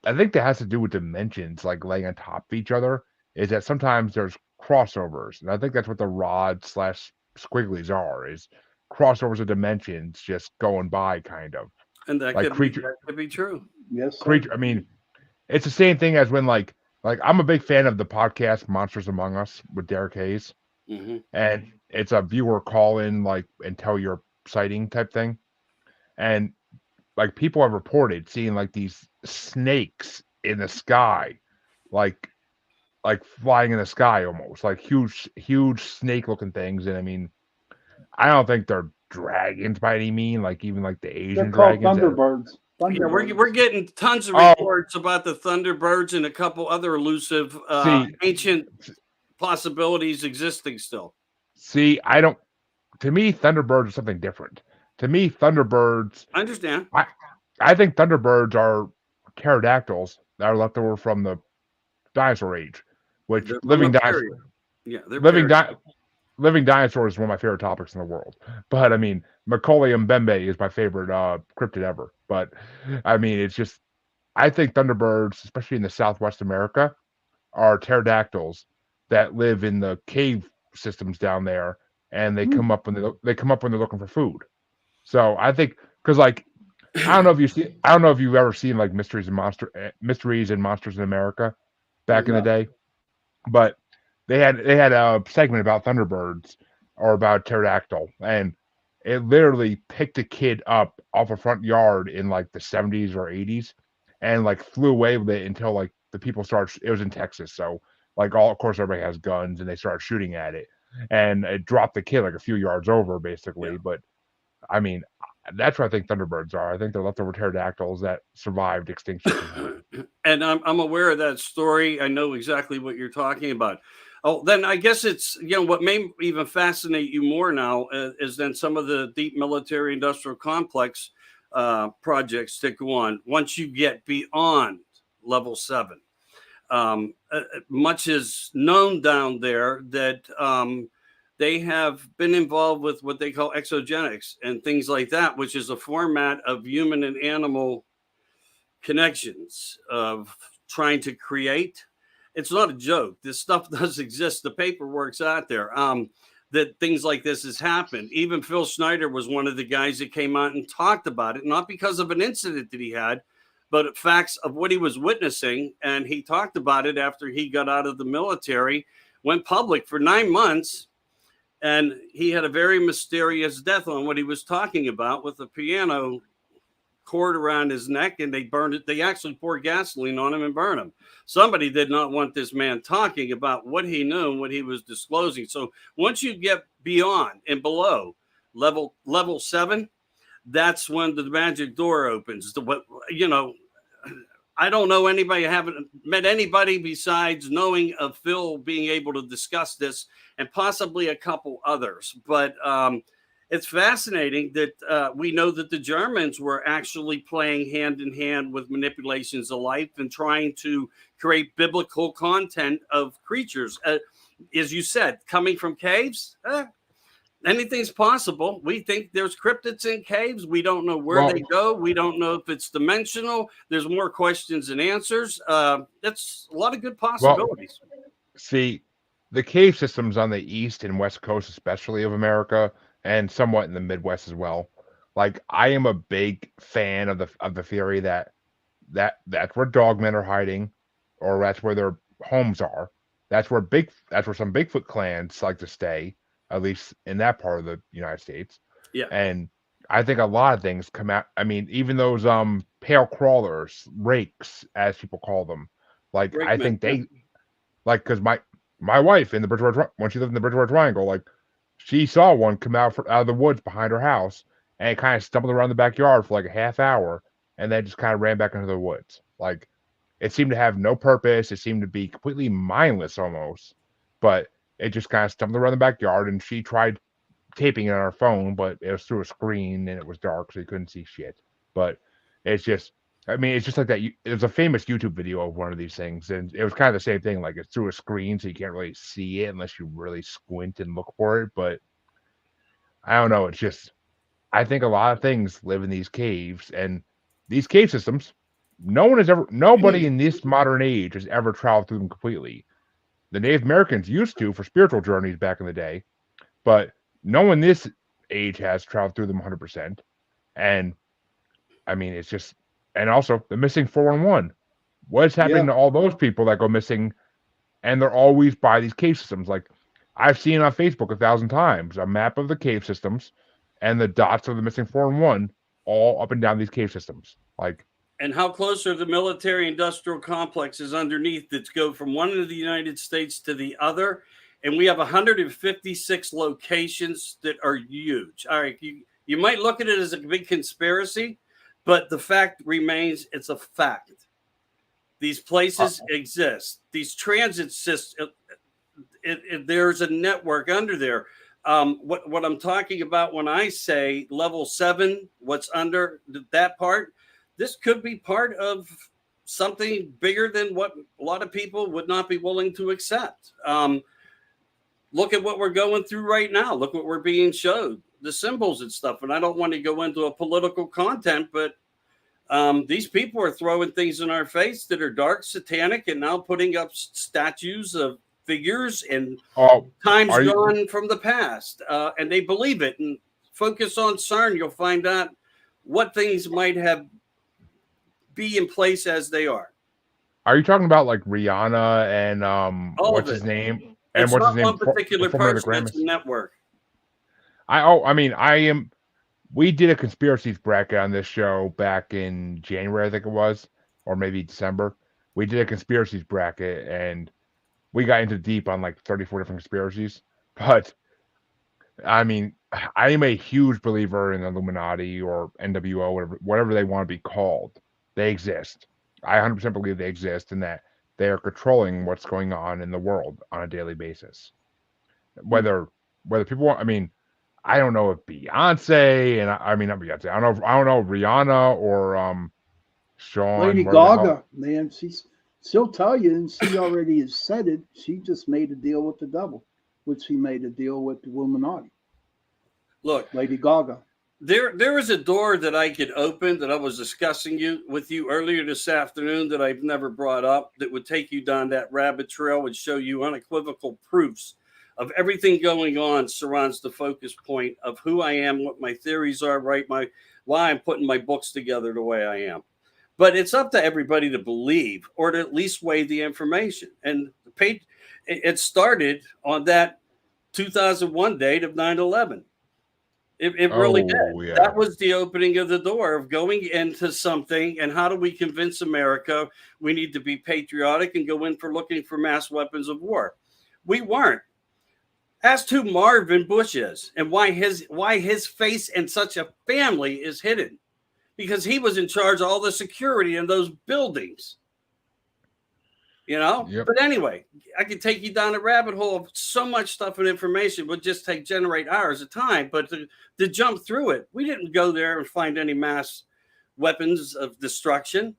I think that has to do with dimensions like laying on top of each other. Is that sometimes there's crossovers, and I think that's what the rod / squigglies are. Is crossovers of dimensions just going by, kind of And like that could be true. Yes, sir. creature. I mean, it's the same thing as when like I'm a big fan of the podcast Monsters Among Us with Derek Hayes, Hmm. and it's a viewer call in like and tell your sighting type thing, and like people have reported seeing like these snakes in the sky, like flying in the sky almost like huge snake looking things. And I mean, I don't think they're dragons by any mean, like even like the They're Asian called dragons. Thunderbirds. Yeah, we're getting tons of Oh, reports about the Thunderbirds and a couple other elusive see, ancient possibilities existing still. I don't. To me, Thunderbirds are something different. To me, Thunderbirds. I understand. I think Thunderbirds are pterodactyls that are left over from the dinosaur age, which They're from a period. Yeah, they're living period. di- living dinosaurs is one of my favorite topics in the world. But I mean, Macaulay Mbembe is my favorite cryptid ever. But I mean, it's just I think Thunderbirds, especially in the Southwest America, are pterodactyls that live in the cave systems down there, and they come up when they come up when they're looking for food. So I think because like I don't know if you've ever seen like Mysteries and Monsters in America back in the No. day, but they had a segment about Thunderbirds or about pterodactyl, and it literally picked a kid up off a front yard in like the 70s or 80s, and like flew away with it until like the people started. It was in Texas, so like all of course everybody has guns, and they started shooting at it, and it dropped the kid like a few yards over Yeah. basically. But I mean, that's what I think Thunderbirds are. I think they're leftover pterodactyls that survived extinction somehow. And I'm aware of that story. I know exactly what you're talking about. Oh, then I guess it's, what may even fascinate you more now is then some of the deep military industrial complex projects that go on once you get beyond level 7. Much is known down there that they have been involved with what they call exogenics and things like that, which is a format of human and animal connections of trying to create. It's not a joke. This stuff does exist. The paperwork's out there. That things like this has happened. Even Phil Schneider was one of the guys that came out and talked about it, not because of an incident that he had, but facts of what he was witnessing. And he talked about it after he got out of the military, went public for 9 months, and he had a very mysterious death on what he was talking about with a piano cord around his neck, and they burned it. They actually poured gasoline on him and burned him. Somebody did not want this man talking about what he knew and what he was disclosing. So once you get beyond and below level 7, that's when the magic door opens. I don't know anybody. I haven't met anybody besides knowing of Phil being able to discuss this and possibly a couple others. But it's fascinating that we know that the Germans were actually playing hand in hand with manipulations of life and trying to create biblical content of creatures. As you said, coming from caves, anything's possible. We think there's cryptids in caves. We don't know where they go. We don't know if it's dimensional. There's more questions than answers. It's a lot of good possibilities. See, the cave systems on the east and west coast, especially of America, and somewhat in the Midwest as well. Like I am a big fan of the theory that's where dogmen are hiding, or that's where their homes are. That's where some Bigfoot clans like to stay, at least in that part of the United States. Yeah. And I think a lot of things come out. I mean, even those pale crawlers, rakes, as people call them, like I think they like because my wife in the Bridgewater when she lived in the Bridgewater Triangle, like she saw one come out of the woods behind her house and it kind of stumbled around the backyard for like a half hour and then just kind of ran back into the woods. Like it seemed to have no purpose. It seemed to be completely mindless almost, but it just kind of stumbled around the backyard and she tried taping it on her phone, but it was through a screen and it was dark, so you couldn't see shit. But It's just, I mean, it's just like that. There's a famous YouTube video of one of these things, and it was kind of the same thing. Like it's through a screen, so you can't really see it unless you really squint and look for it. But I don't know. It's just, I think a lot of things live in these caves, and these cave systems, nobody in this modern age has ever traveled through them completely. The Native Americans used to for spiritual journeys back in the day, but no one this age has traveled through them 100%. And I mean, it's just, and also the missing 411. What's happening to all those people that go missing, and they're always by these cave systems? Like I've seen on Facebook 1,000 times a map of the cave systems, and the dots of the missing 411 all up and down these cave systems. Like, and how close are the military-industrial complexes underneath that go from one of the United States to the other? And we have 156 locations that are huge. All right, you might look at it as a big conspiracy, but the fact remains it's a fact. These places exist. These transit systems, there's a network under there. What I'm talking about when I say level 7, what's under that part, this could be part of something bigger than what a lot of people would not be willing to accept. Look at what we're going through right now. Look what we're being showed, the symbols and stuff. And I don't want to go into a political content, but these people are throwing things in our face that are dark, satanic, and now putting up statues of figures and times gone from the past. And they believe it. And focus on CERN, you'll find out what things might have be in place as they are. Are you talking about like Rihanna and what's his name? And it's what's not his name? One particular person. It's a network. We did a conspiracies bracket on this show back in January, I think it was, or maybe December. We did a conspiracies bracket, and we got into deep on like 34 different conspiracies. But I mean, I am a huge believer in Illuminati or NWO, whatever they want to be called. They exist. I 100% believe they exist, and that they are controlling what's going on in the world on a daily basis. Whether people want, I mean, I don't know if Beyonce and I mean not Beyonce. I don't know Rihanna or Sean. Lady Gaga, man, she'll tell you, and she already has said it. She just made a deal with the devil, which she made a deal with the Illuminati. Look, Lady Gaga. There is a door that I could open that I was discussing with you earlier this afternoon that I've never brought up that would take you down that rabbit trail and show you unequivocal proofs of everything going on surrounds the focus point of who I am, what my theories are, right? Why I'm putting my books together the way I am. But it's up to everybody to believe or to at least weigh the information. And it started on that 2001 date of 9/11. It really did. Yeah. That was the opening of the door of going into something. And how do we convince America we need to be patriotic and go in for looking for mass weapons of war? We weren't. Ask who Marvin Bush is and why his face and such a family is hidden. Because he was in charge of all the security in those buildings. You know? Yep. But anyway, I could take you down a rabbit hole of so much stuff and information would just generate hours of time. But to jump through it, we didn't go there and find any mass weapons of destruction.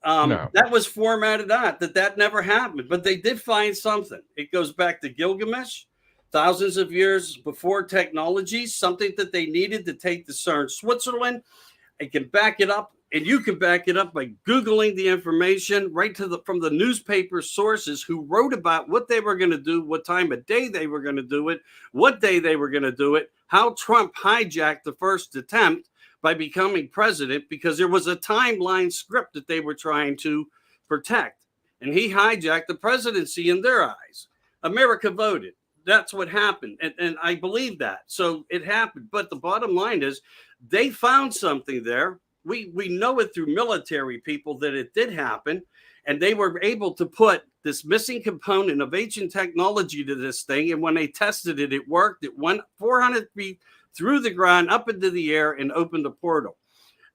No. That was formatted out, that never happened. But they did find something. It goes back to Gilgamesh, thousands of years before technology, something that they needed to take to CERN, Switzerland. I can back it up, and you can back it up by Googling the information right from the newspaper sources who wrote about what they were going to do, what time of day they were going to do it, what day they were going to do it, how Trump hijacked the first attempt by becoming president because there was a timeline script that they were trying to protect. And he hijacked the presidency in their eyes. America voted. That's what happened. And I believe that. So it happened. But the bottom line is they found something there. We know it through military people that it did happen. And they were able to put this missing component of ancient technology to this thing. And when they tested it, it worked. It went 400 feet through the ground, up into the air, and opened a portal.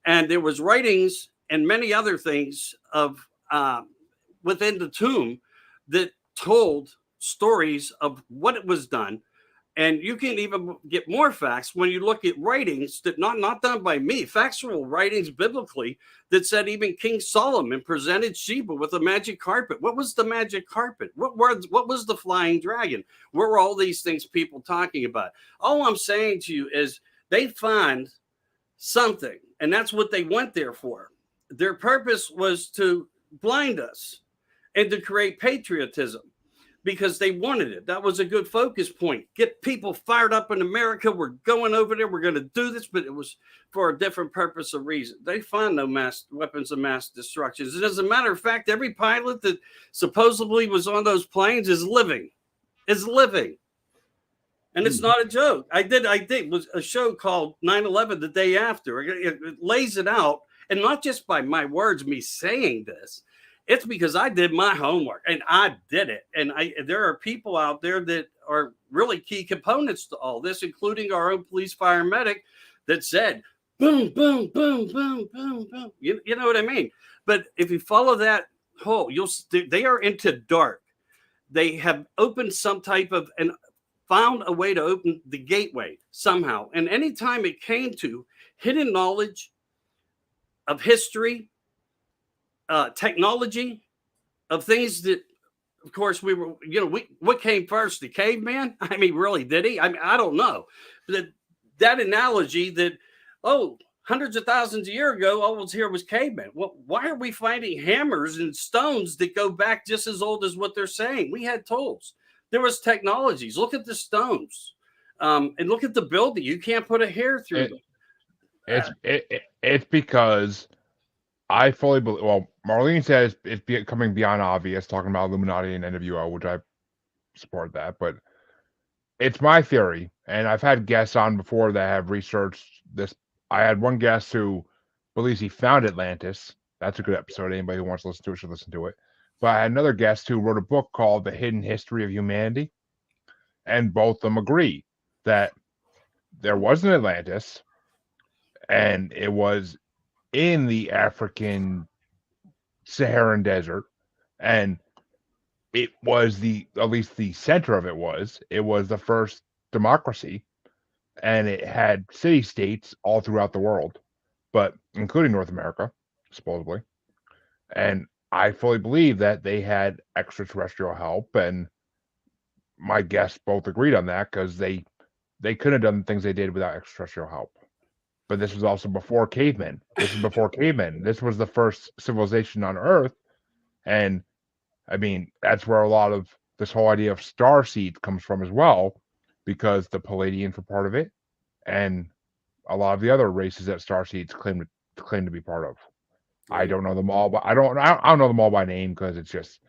And there was writings and many other things of within the tomb that told stories of what it was done. And you can even get more facts when you look at writings that not done by me, factual writings biblically that said even King Solomon presented Sheba with a magic carpet. What was the magic carpet? What was the flying dragon? What were all these things people talking about? All I'm saying to you is they find something, and that's what they went there for. Their purpose was to blind us and to create patriotism, because they wanted it. That was a good focus point. Get people fired up in America. We're going over there. We're going to do this, but it was for a different purpose or reason. They find no mass weapons of mass destruction. And as a matter of fact, every pilot that supposedly was on those planes is living. And it's not a joke. I did was a show called 9/11 the day after. It lays it out, and not just by my words, me saying this. It's because I did my homework and I did it. And there are people out there that are really key components to all this, including our own police fire medic that said, boom, boom, boom, boom, boom, boom. You know what I mean? But if you follow that whole, they are into dark. They have opened some type of, and found a way to open the gateway somehow. And anytime it came to hidden knowledge of history, technology, of things that, of course, what came first, the caveman? I mean, really, did he? I mean, I don't know. That analogy that, hundreds of thousands of years ago, all was here was caveman. Well, why are we finding hammers and stones that go back just as old as what they're saying? We had tools. There was technologies. Look at the stones, and look at the building. You can't put a hair through them. It's because I fully believe. Well, Marlene says it's becoming beyond obvious, talking about Illuminati and NWO, which I support that. But it's my theory, and I've had guests on before that have researched this. I had one guest who believes he found Atlantis. That's a good episode. Anybody who wants to listen to it should listen to it. But I had another guest who wrote a book called The Hidden History of Humanity, and both of them agree that there was an Atlantis, and it was in the African Saharan desert, and it was at least the center of it was the first democracy, and it had city-states all throughout the world, but including North America, supposedly. And I fully believe that they had extraterrestrial help, and my guests both agreed on that because they couldn't have done the things they did without extraterrestrial help. But this was also before cavemen. This was the first civilization on Earth. And I mean, that's where a lot of this whole idea of star seeds comes from as well, because the Palladians were part of it, and a lot of the other races that star seeds claim to be part of. I don't know them all, but I don't know them all by name, because it's just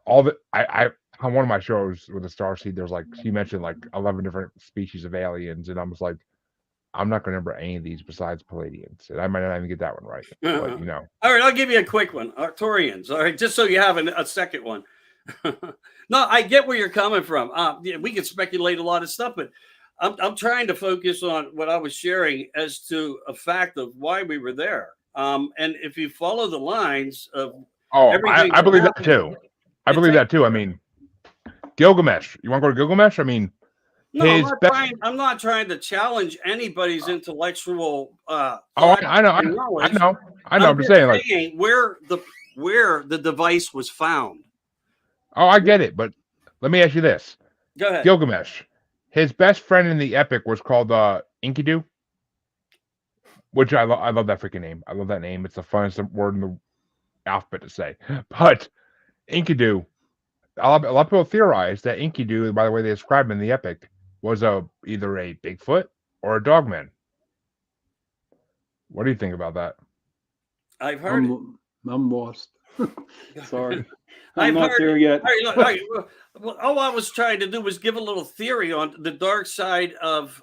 all that I on one of my shows with the star seed, there's like, she mentioned like 11 different species of aliens, and I was like, I'm not going to remember any of these besides Palladians, and I might not even get that one right. But all right, I'll give you a quick one. Arcturians. All right, just so you have a second one. No, I get where you're coming from. We can speculate a lot of stuff, but I'm trying to focus on what I was sharing as to a fact of why we were there. And if you follow the lines of I believe that too. I mean, Gilgamesh. You want to go to Gilgamesh? I mean, no, I'm not trying to challenge anybody's intellectual. I know. I'm just saying, like, where the device was found. Oh, I get it, but let me ask you this. Go ahead. Gilgamesh. His best friend in the epic was called Enkidu, which I love that freaking name. I love that name. It's the funnest word in the alphabet to say. But Enkidu, a lot of people theorize that Enkidu, by the way they describe him in the epic, was either a Bigfoot or a Dogman. What do you think about that? I've heard I'm lost. Sorry. I'm not there yet. All I was trying to do was give a little theory on the dark side of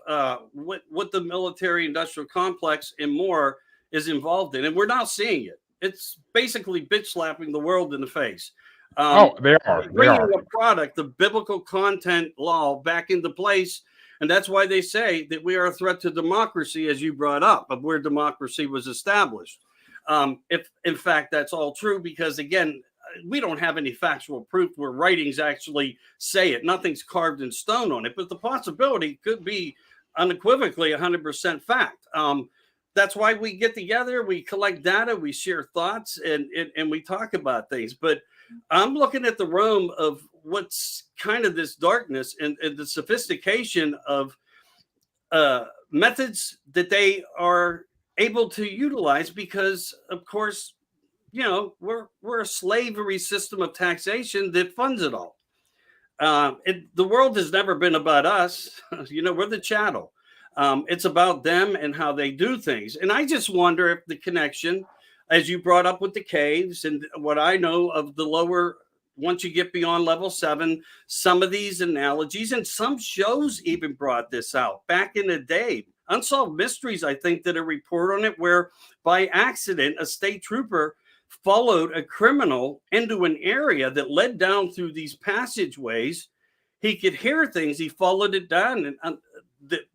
what the military-industrial complex and more is involved in, and we're not seeing it. It's basically bitch slapping the world in the face. They are. Bringing a product, the biblical content law, back into place, and that's why they say that we are a threat to democracy, as you brought up, of where democracy was established. If in fact that's all true, because again, we don't have any factual proof where writings actually say it. Nothing's carved in stone on it, but the possibility could be unequivocally 100% fact. That's why we get together, we collect data, we share thoughts, and we talk about things. But I'm looking at the realm of what's kind of this darkness and the sophistication of methods that they are able to utilize, because of course, we're a slavery system of taxation that funds it all. The world has never been about us. We're the chattel. It's about them and how they do things. And I just wonder if the connection, as you brought up with the caves and what I know of the lower, once you get beyond level 7, some of these analogies, and some shows even brought this out back in the day. Unsolved Mysteries, I think, did a report on it where by accident, a state trooper followed a criminal into an area that led down through these passageways. He could hear things. He followed it down. And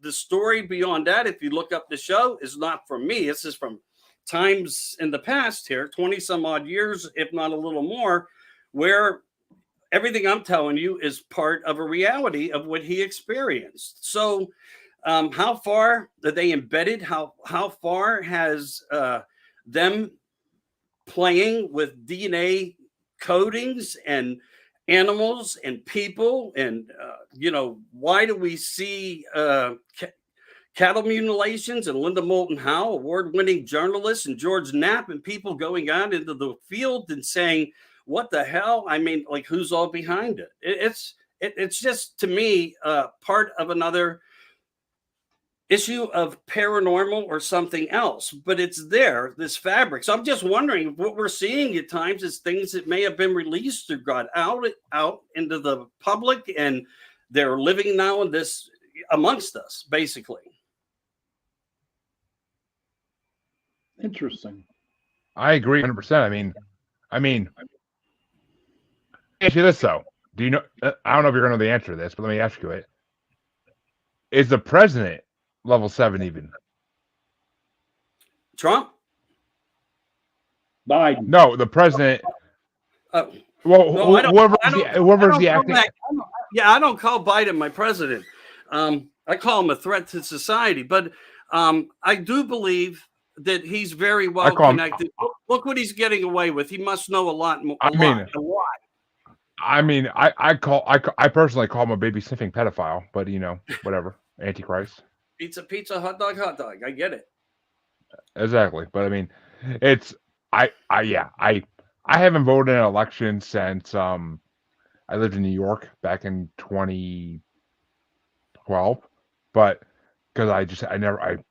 the story beyond that, if you look up the show, is not from me. This is from times in the past here, 20 some odd years, if not a little more, where everything I'm telling you is part of a reality of what he experienced. So how far are they embedded? How far has them playing with DNA codings and animals and people, and why do we see cattle mutilations and Linda Moulton Howe, award-winning journalists, and George Knapp, and people going out into the field and saying, what the hell? I mean, like, who's all behind it? It's just, to me, part of another issue of paranormal or something else, but it's there, this fabric. So I'm just wondering if what we're seeing at times is things that may have been released or got out into the public, and they're living now in this amongst us, basically. Interesting. I agree 100%. I mean, ask you this though. Do you know? I don't know if you're going to know the answer to this, but let me ask you it. Is the president level 7 even? Trump? Biden. No, the president. Well, whoever's the acting. I don't call Biden my president. I call him a threat to society. But I do believe that he's very well connected. Look what he's getting away with. He must know a lot. I personally call him a baby sniffing pedophile, but whatever. Antichrist. Pizza, hot dog. I get it. Exactly. But I mean, I haven't voted in an election since I lived in New York back in 2012, but because I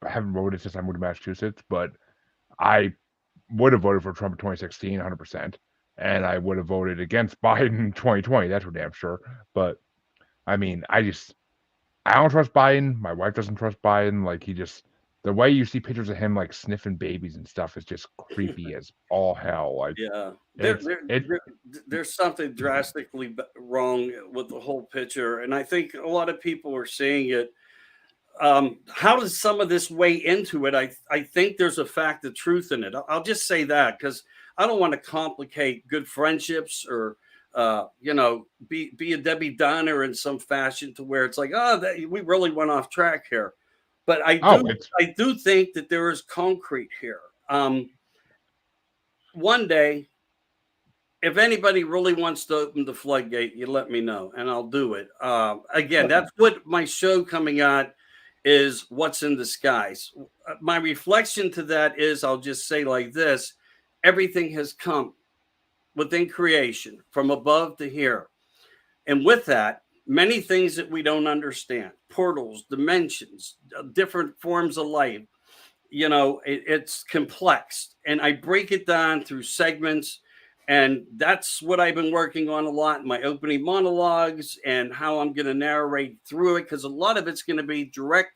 haven't voted since I moved to Massachusetts, but I would have voted for Trump in 2016, 100%. And I would have voted against Biden in 2020. That's for damn sure. But I mean, I don't trust Biden. My wife doesn't trust Biden. Like, the way you see pictures of him like sniffing babies and stuff is just creepy as all hell. Like, yeah, there's something drastically wrong with the whole picture, and I think a lot of people are seeing it. How does some of this weigh into it? I think there's a fact of truth in it. I'll just say that, because I don't want to complicate good friendships or be a Debbie Downer in some fashion to where it's like, we really went off track here. But I do think that there is concrete here. One day, if anybody really wants to open the floodgate, you let me know and I'll do it. Again, that's what my show coming out is, What's in the Skies. My reflection to that is, I'll just say like this: everything has come within creation from above to here. And with that, many things that we don't understand, portals, dimensions, different forms of life, it's complex. And I break it down through segments. And that's what I've been working on a lot in my opening monologues, and how I'm going to narrate through it, because a lot of it's going to be direct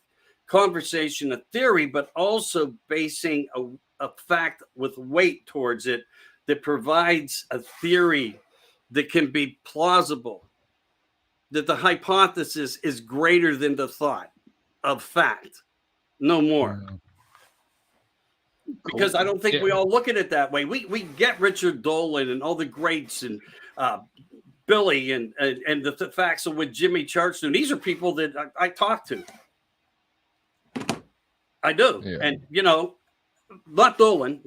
conversation, a theory, but also basing a fact with weight towards it that provides a theory that can be plausible, that the hypothesis is greater than the thought of fact, no more. because I don't think Yeah. we all look at it that way. We get Richard Dolan and all the greats and Billy and the facts of with Jimmy Chartstown. These are people that I talk to. I do, Yeah. and not Dolan.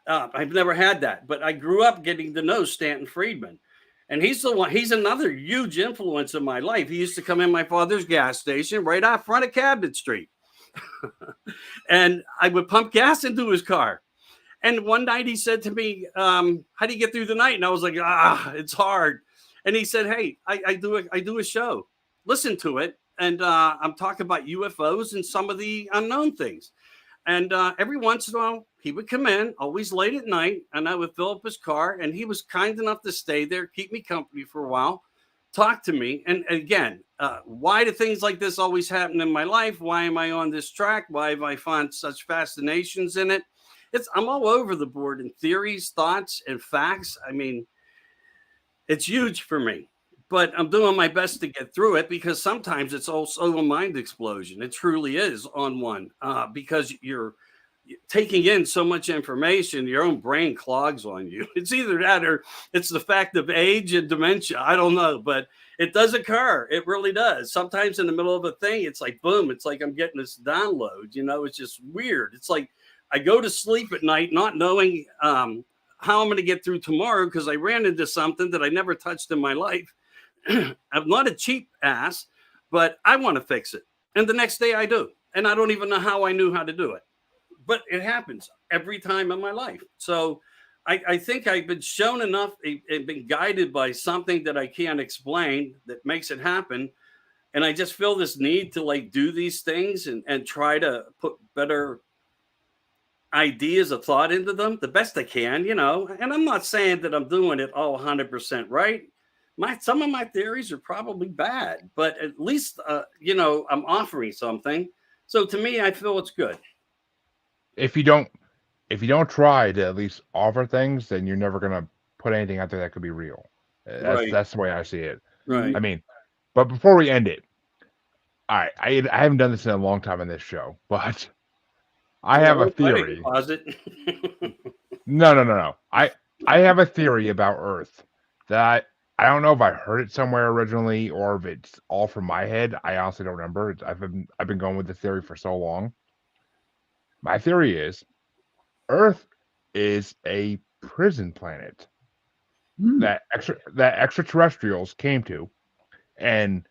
I've never had that, but I grew up getting to know Stanton Friedman, and he's the one. He's another huge influence in my life. He used to come in my father's gas station right out front of Cabot Street, and I would pump gas into his car. And one night he said to me, "How do you get through the night?" And I was like, it's hard." And he said, "Hey, I do a show. Listen to it, and I'm talking about UFOs and some of the unknown things." And every once in a while, he would come in, always late at night, and I would fill up his car. And he was kind enough to stay there, keep me company for a while, talk to me. And again, why do things like this always happen in my life? Why am I on this track? Why have I found such fascinations in it? I'm all over the board in theories, thoughts, and facts. I mean, it's huge for me, but I'm doing my best to get through it because sometimes it's also a mind explosion. It truly is on one because you're taking in so much information, your own brain clogs on you. It's either that or it's the fact of age and dementia. I don't know, but it does occur. It really does. Sometimes in the middle of a thing, it's like, boom, it's like I'm getting this download, it's just weird. It's like I go to sleep at night not knowing how I'm going to get through tomorrow because I ran into something that I never touched in my life. I'm not a cheap ass, but I want to fix it. And the next day I do. And I don't even know how I knew how to do it. But it happens every time in my life. So I think I've been shown enough and been guided by something that I can't explain that makes it happen. And I just feel this need to do these things and try to put better ideas of thought into them the best I can, and I'm not saying that I'm doing it all 100% right. Some of my theories are probably bad, but at least, I'm offering something. So to me, I feel it's good. If you don't try to at least offer things, then you're never gonna put anything out there that could be real. That's the way I see it. Right. I mean, but before we end it, all right, I haven't done this in a long time on this show, but I have a theory. No. I have a theory about Earth that I don't know if I heard it somewhere originally or if it's all from my head. I honestly don't remember. I've been going with the theory for so long. My theory is Earth is a prison planet that extraterrestrials came to, and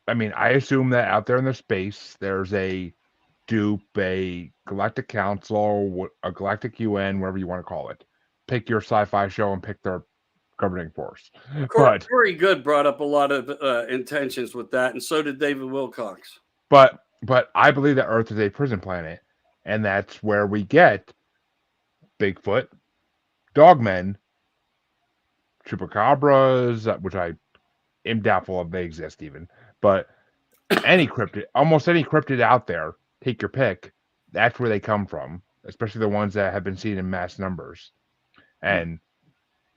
I mean, I assume that out there in the space there's a dupe, a galactic council, a galactic UN, whatever you want to call it. Pick your sci-fi show and pick their governing force. But Corey Good brought up a lot of intentions with that, and so did David Wilcox. But I believe that Earth is a prison planet, and that's where we get Bigfoot, dogmen, chupacabras, which I am doubtful if they exist even. But almost any cryptid out there, take your pick. That's where they come from, especially the ones that have been seen in mass numbers, and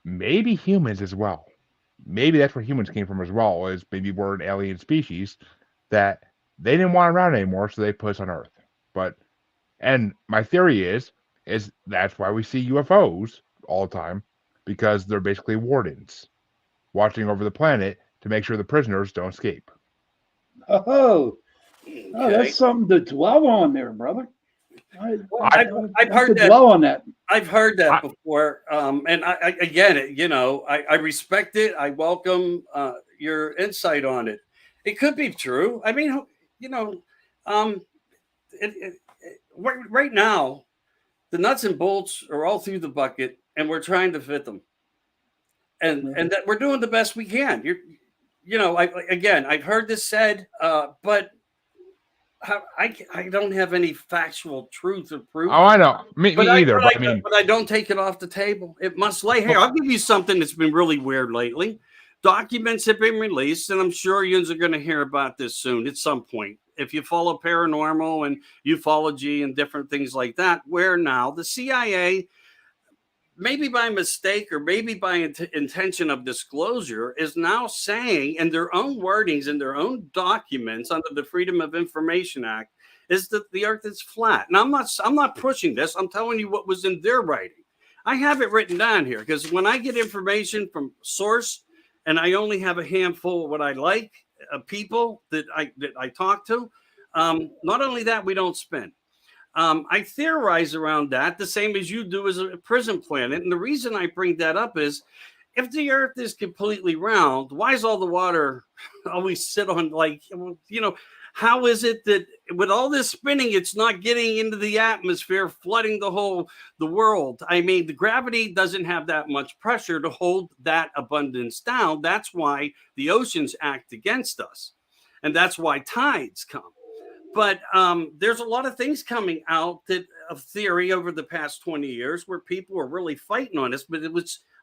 maybe humans as well. Maybe that's where humans came from as well. Is maybe we're an alien species that they didn't want around anymore, so they put us on Earth. And my theory is that's why we see UFOs all the time, because they're basically wardens watching over the planet to make sure the prisoners don't escape. Oh, that's something to dwell on there, brother. I've heard that. Dwell on that. I've heard that before, and I get it. I respect it. I welcome your insight on it. It could be true. I mean, right now, the nuts and bolts are all through the bucket, and we're trying to fit them, and that we're doing the best we can. I've heard this said, but I don't have any factual truth or proof. Oh, I know. Me either. But I don't take it off the table. It must lay. Hey, I'll give you something that's been really weird lately. Documents have been released, and I'm sure you are going to hear about this soon at some point. If you follow paranormal and ufology and different things like that, where now the CIA, maybe by mistake or maybe by intention of disclosure, is now saying in their own wordings, in their own documents under the Freedom of Information Act, is that the earth is flat. Now I'm not pushing this. I'm telling you what was in their writing. I have it written down here because when I get information from source and I only have a handful of what I like, people that I talk to, not only that, we don't spin. I theorize around that the same as you do as a prison planet. And the reason I bring that up is if the earth is completely round, why is all the water always sit on, like, how is it that with all this spinning, it's not getting into the atmosphere, flooding the world? I mean, the gravity doesn't have that much pressure to hold that abundance down. That's why the oceans act against us. And that's why tides come. But there's a lot of things coming out of theory over the past 20 years where people are really fighting on this. But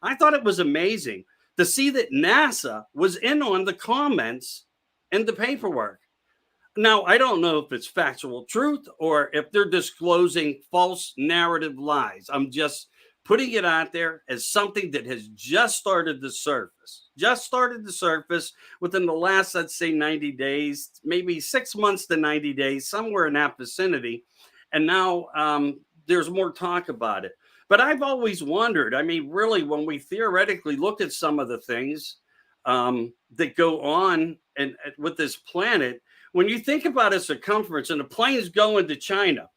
I thought it was amazing to see that NASA was in on the comments and the paperwork. Now, I don't know if it's factual truth or if they're disclosing false narrative lies. I'm just putting it out there as something that has just started to surface within the last, let's say, 90 days, maybe 6 months to 90 days, somewhere in that vicinity. And now there's more talk about it. But I've always wondered, I mean, really, when we theoretically look at some of the things that go on and with this planet, when you think about a circumference and a plane's going to China,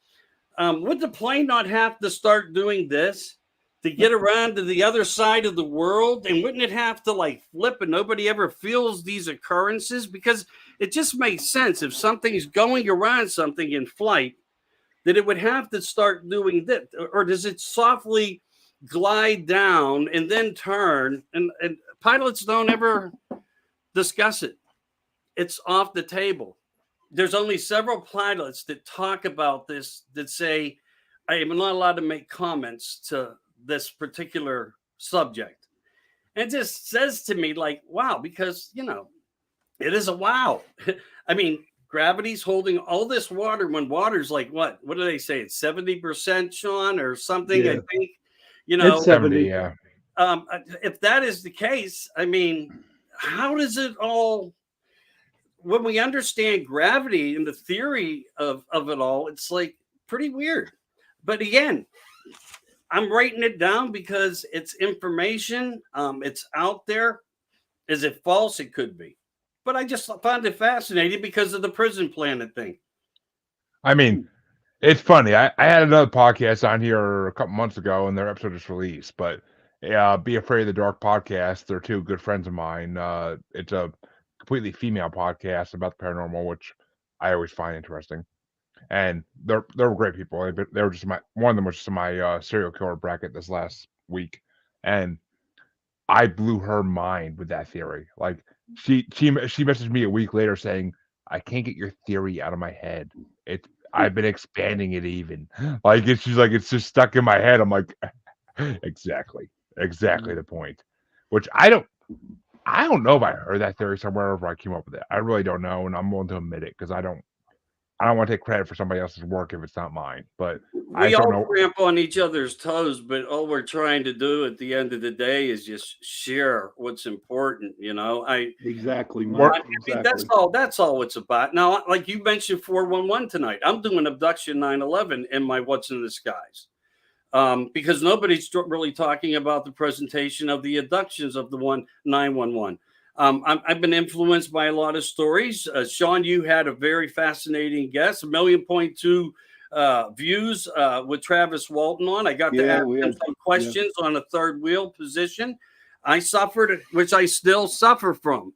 would the plane not have to start doing this to get around to the other side of the world? And wouldn't it have to like flip and nobody ever feels these occurrences? Because it just makes sense if something's going around something in flight, that it would have to start doing that. Or does it softly glide down and then turn? And pilots don't ever discuss it. It's off the table. There's only several pilots that talk about this that say, I am not allowed to make comments to this particular subject. And it just says to me like, wow, because, it is a wow. I mean, gravity's holding all this water when water's like, what do they say? It's 70%, Sean, or something. Yeah. I think, it's 70. Yeah. If that is the case, I mean, how does it all, when we understand gravity and the theory of it all, it's like pretty weird. But again, I'm writing it down because it's information. It's out there. Is it false? It could be. But I just found it fascinating because of the prison planet thing. I mean, it's funny. I had another podcast on here a couple months ago, and their episode just released. But Be Afraid of the Dark podcast. They're two good friends of mine. It's a completely female podcast about the paranormal, which I always find interesting. And they're great people. They were just one of them was just in my serial killer bracket this last week, and I blew her mind with that theory. Like she messaged me a week later saying, "I can't get your theory out of my head. I've been expanding it even. Like she's like it's just stuck in my head." I'm like, exactly the point. Which I don't know if I heard that theory somewhere or if I came up with it. I really don't know, and I'm willing to admit it because I don't want to take credit for somebody else's work if it's not mine. But we all cramp on each other's toes, but all we're trying to do at the end of the day is just share what's important. Exactly. That's all it's about. Now, like you mentioned 411 tonight, I'm doing Abduction 9/11 in my What's in the Skies. Because nobody's really talking about the presentation of the abductions of the 911. I've been influenced by a lot of stories. Sean, you had a very fascinating guest, 1.2 million views with Travis Walton on. I got to ask him some questions on a third wheel position. I suffered, which I still suffer from.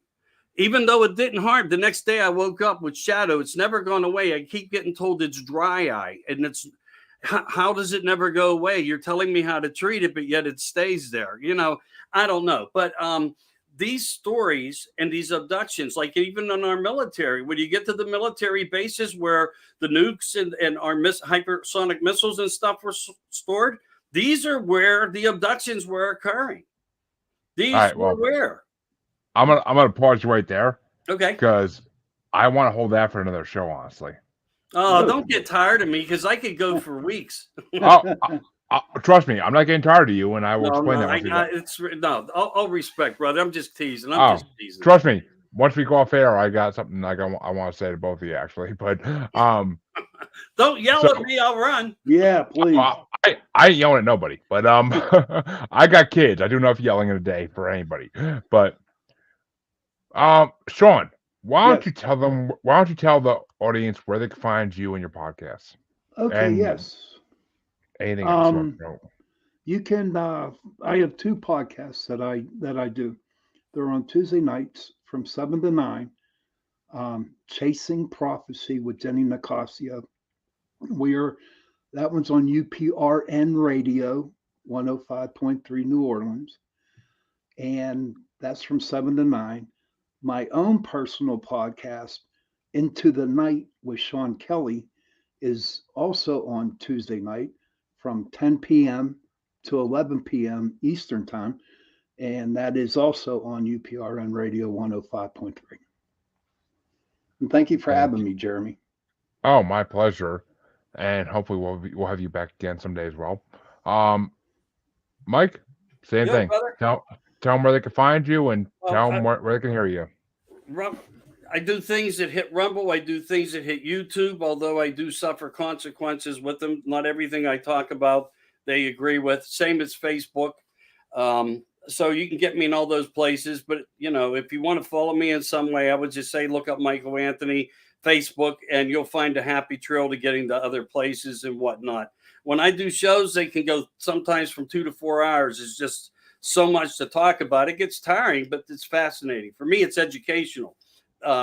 Even though it didn't harm, the next day I woke up with shadow. It's never gone away. I keep getting told it's dry eye. And how does it never go away? You're telling me how to treat it, but yet it stays there. I don't know. But these stories and these abductions, like even in our military, when you get to the military bases where the nukes and our hypersonic missiles and stuff were stored, these are where the abductions were occurring. These were where. I'm gonna pause you right there. Okay. Because I want to hold that for another show, honestly. Oh, don't get tired of me because I could go for weeks. Trust me, I'm not getting tired of you, and I will explain that. I'll respect, brother. I'm just teasing. Trust me, once we go off air, I got something like I want to say to both of you actually. But Don't yell so at me, I'll run. Yeah, please. I ain't yelling at nobody, but I got kids. I do enough yelling in a day for anybody. But Sean, why don't Yes. you tell them? Why don't you tell the audience where they can find you and your podcast Okay, and yes. anything else you want to know? You can I have two podcasts that I do. They're on Tuesday nights from 7 to 9. Chasing Prophecy with Jenny Nicosia. That one's on UPRN Radio 105.3 New Orleans, and that's from 7 to 9. My own personal podcast, Into the Night with Sean Kelly, is also on Tuesday night from 10 p.m. to 11 p.m. Eastern Time, and that is also on UPRN Radio 105.3. And thank you for having me, Jeremy. Oh, my pleasure, and hopefully we'll have you back again someday as well. Mike, same Yeah, thing. brother. Tell them where they can find you, and tell them where they can hear you. I do things that hit Rumble. I do things that hit YouTube, although I do suffer consequences with them. Not everything I talk about they agree with. Same as Facebook. So you can get me in all those places. But, if you want to follow me in some way, I would just say look up Michael Anthony, Facebook, and you'll find a happy trail to getting to other places and whatnot. When I do shows, they can go sometimes from 2 to 4 hours. It's just so much to talk about. It gets tiring, but it's fascinating. For me, it's educational.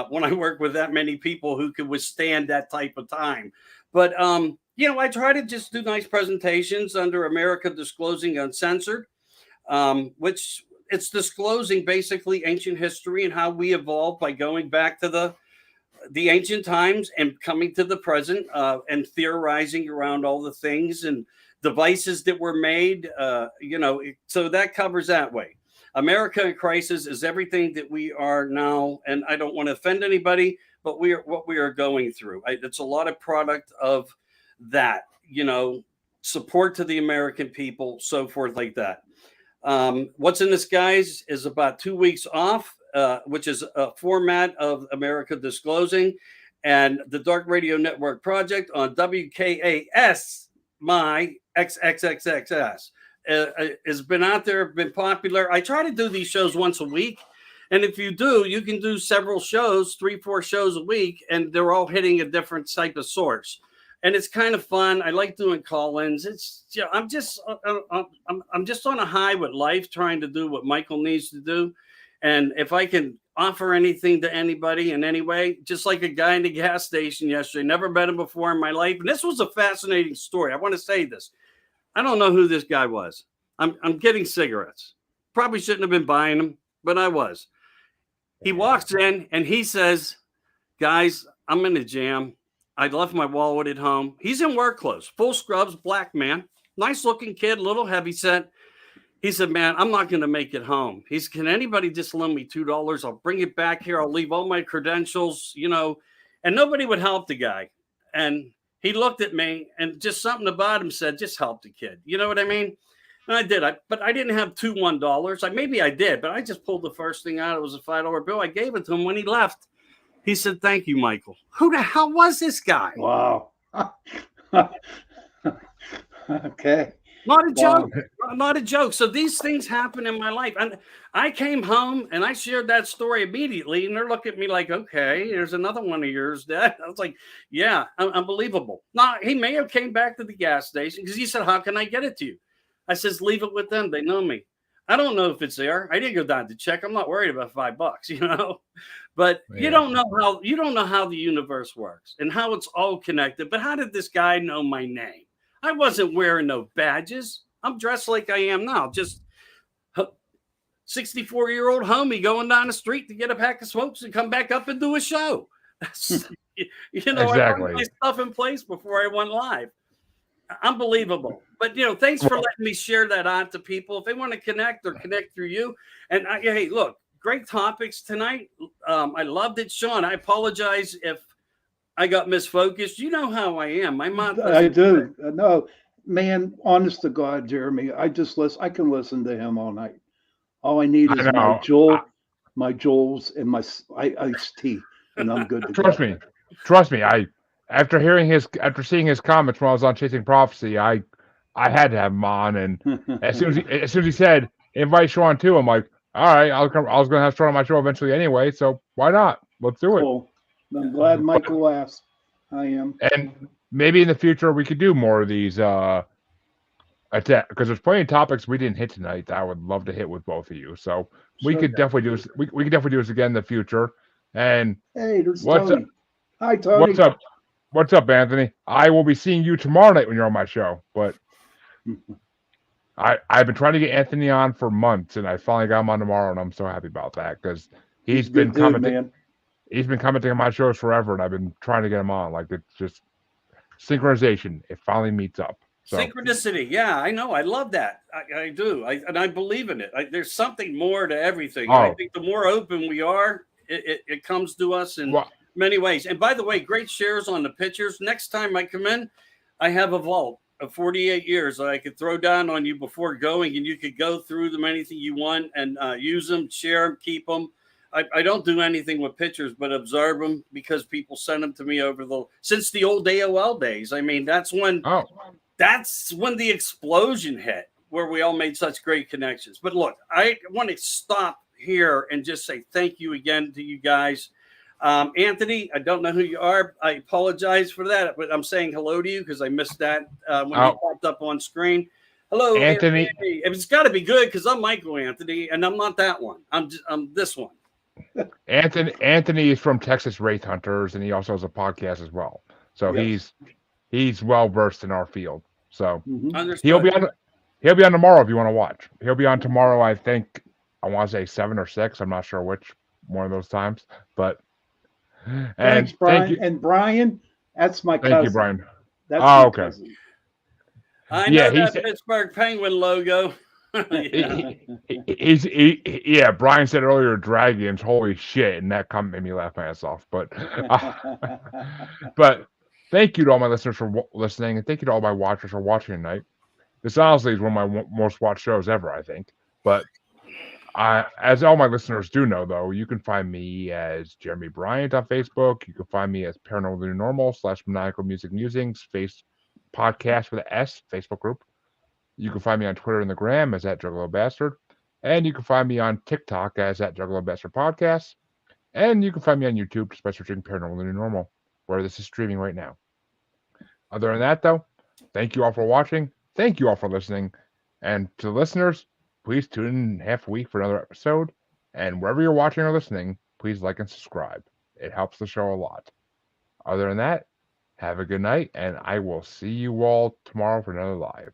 When I work with that many people who can withstand that type of time. But, I try to just do nice presentations under America Disclosing Uncensored, which it's disclosing basically ancient history and how we evolved by going back to the ancient times and coming to the present and theorizing around all the things and devices that were made, so that covers that way. America in Crisis is everything that we are now, and I don't want to offend anybody, but what we are going through. It's a lot of product of that, support to the American people, so forth like that. What's in Disguise is about 2 weeks off, which is a format of America Disclosing, and the Dark Radio Network Project on WKAS, my XXXXS. Has been out there, been popular. I try to do these shows once a week. And if you do, you can do several shows, 3-4 shows a week, and they're all hitting a different type of source. And it's kind of fun. I like doing call-ins. It's I'm just on a high with life, trying to do what Michael needs to do. And if I can offer anything to anybody in any way, just like a guy in the gas station yesterday, never met him before in my life. And this was a fascinating story. I want to say this. I don't know who this guy was. I'm getting cigarettes. Probably shouldn't have been buying them, but I was. He walks in and he says, guys, I'm in a jam. I left my wallet at home. He's in work clothes, full scrubs, black man, nice looking kid, little heavy set. He said, man, I'm not going to make it home. He said, can anybody just loan me $2? I'll bring it back here. I'll leave all my credentials, and nobody would help the guy. And he looked at me and just something about him said, just help the kid. You know what I mean? And I did. But I didn't have $2 $1. Maybe I did, but I just pulled the first thing out. It was a $5 bill. I gave it to him when he left. He said, thank you, Michael. Who the hell was this guy? Wow. Okay. Not a joke. Not a joke. So these things happen in my life. And I came home and I shared that story immediately. And they're looking at me like, okay, there's another one of yours, Dad. I was like, yeah, unbelievable. Now, he may have came back to the gas station because he said, how can I get it to you? I says, leave it with them. They know me. I don't know if it's there. I didn't go down to check. I'm not worried about $5, But yeah. You don't know how the universe works and how it's all connected. But how did this guy know my name? I wasn't wearing no badges. I'm dressed like I am now. Just 64-year-old homie going down the street to get a pack of smokes and come back up and do a show. Exactly. I put my stuff in place before I went live. Unbelievable. But, thanks for letting me share that on to people. If they want to connect or connect through you. And hey, look, great topics tonight. I loved it, Sean. I apologize if I got misfocused. You know how I am. My mom. I do. No, man, honest to God, Jeremy, I can listen to him all night. All I need is my Joel. my Joel's, and my iced tea, and I'm good to Trust go. me, trust me. After seeing his comments when I was on Chasing Prophecy, I had to have him on, and as soon as he said invite Sean too, I'm like, all right, I'll come. I was going to have Sean on my show eventually anyway, so why not? Let's do it. Cool. I'm glad Michael asked. I am. And maybe in the future we could do more of these attack, because there's plenty of topics we didn't hit tonight that I would love to hit with both of you. So we Sure. could definitely do this. We could definitely do this again in the future. And Hey, there's what's Tony. Hi, Tony. what's up? What's up, Anthony? I will be seeing you tomorrow night when you're on my show. But I've been trying to get Anthony on for months, and I finally got him on tomorrow, and I'm so happy about that because he's a been good dude, commenting. man. He's been commenting on my shows forever, and I've been trying to get him on. Like, it's just synchronization. It finally meets up. So. Synchronicity. Yeah, I know. I love that. I do. And I believe in it. There's something more to everything. And I think the more open we are, it comes to us in many ways. And by the way, great shares on the pictures. Next time I come in, I have a vault of 48 years that I could throw down on you before going, and you could go through them, anything you want, and use them, share them, keep them. I don't do anything with pictures, but observe them because people send them to me since the old AOL days. I mean, that's when the explosion hit, where we all made such great connections. But look, I want to stop here and just say thank you again to you guys. Anthony, I don't know who you are. I apologize for that, but I'm saying hello to you because I missed that when you popped up on screen. Hello, Anthony. It's got to be good because I'm Michael Anthony, and I'm not that one. I'm this one. Anthony is from Texas Wraith Hunters, and he also has a podcast as well. So Yes. he's well versed in our field. So Understood. he'll be on tomorrow if you want to watch. He'll be on tomorrow. I think I want to say 7 or 6. I'm not sure which one of those times. But thanks, Brian. Thank you. And Brian, that's my cousin. Thank you, Brian. That's my okay. cousin. I know that Pittsburgh Penguin logo. Brian said earlier dragons, holy shit, and that comment made me laugh my ass off. But but thank you to all my listeners for listening, and thank you to all my watchers for watching tonight. This honestly is one of my most watched shows ever, I think. But as all my listeners do know, though, you can find me as Jeremy Bryant on Facebook. You can find me as Paranormal New Normal / Maniacal Music Musings podcast with an S Facebook group. You can find me on Twitter and the Gram as @JuggaloBastard. And you can find me on TikTok as @JuggaloBastard Podcast. And you can find me on YouTube just by searching Paranormal New Normal, where this is streaming right now. Other than that, though, thank you all for watching. Thank you all for listening. And to the listeners, please tune in half a week for another episode. And wherever you're watching or listening, please like and subscribe. It helps the show a lot. Other than that, have a good night, and I will see you all tomorrow for another live.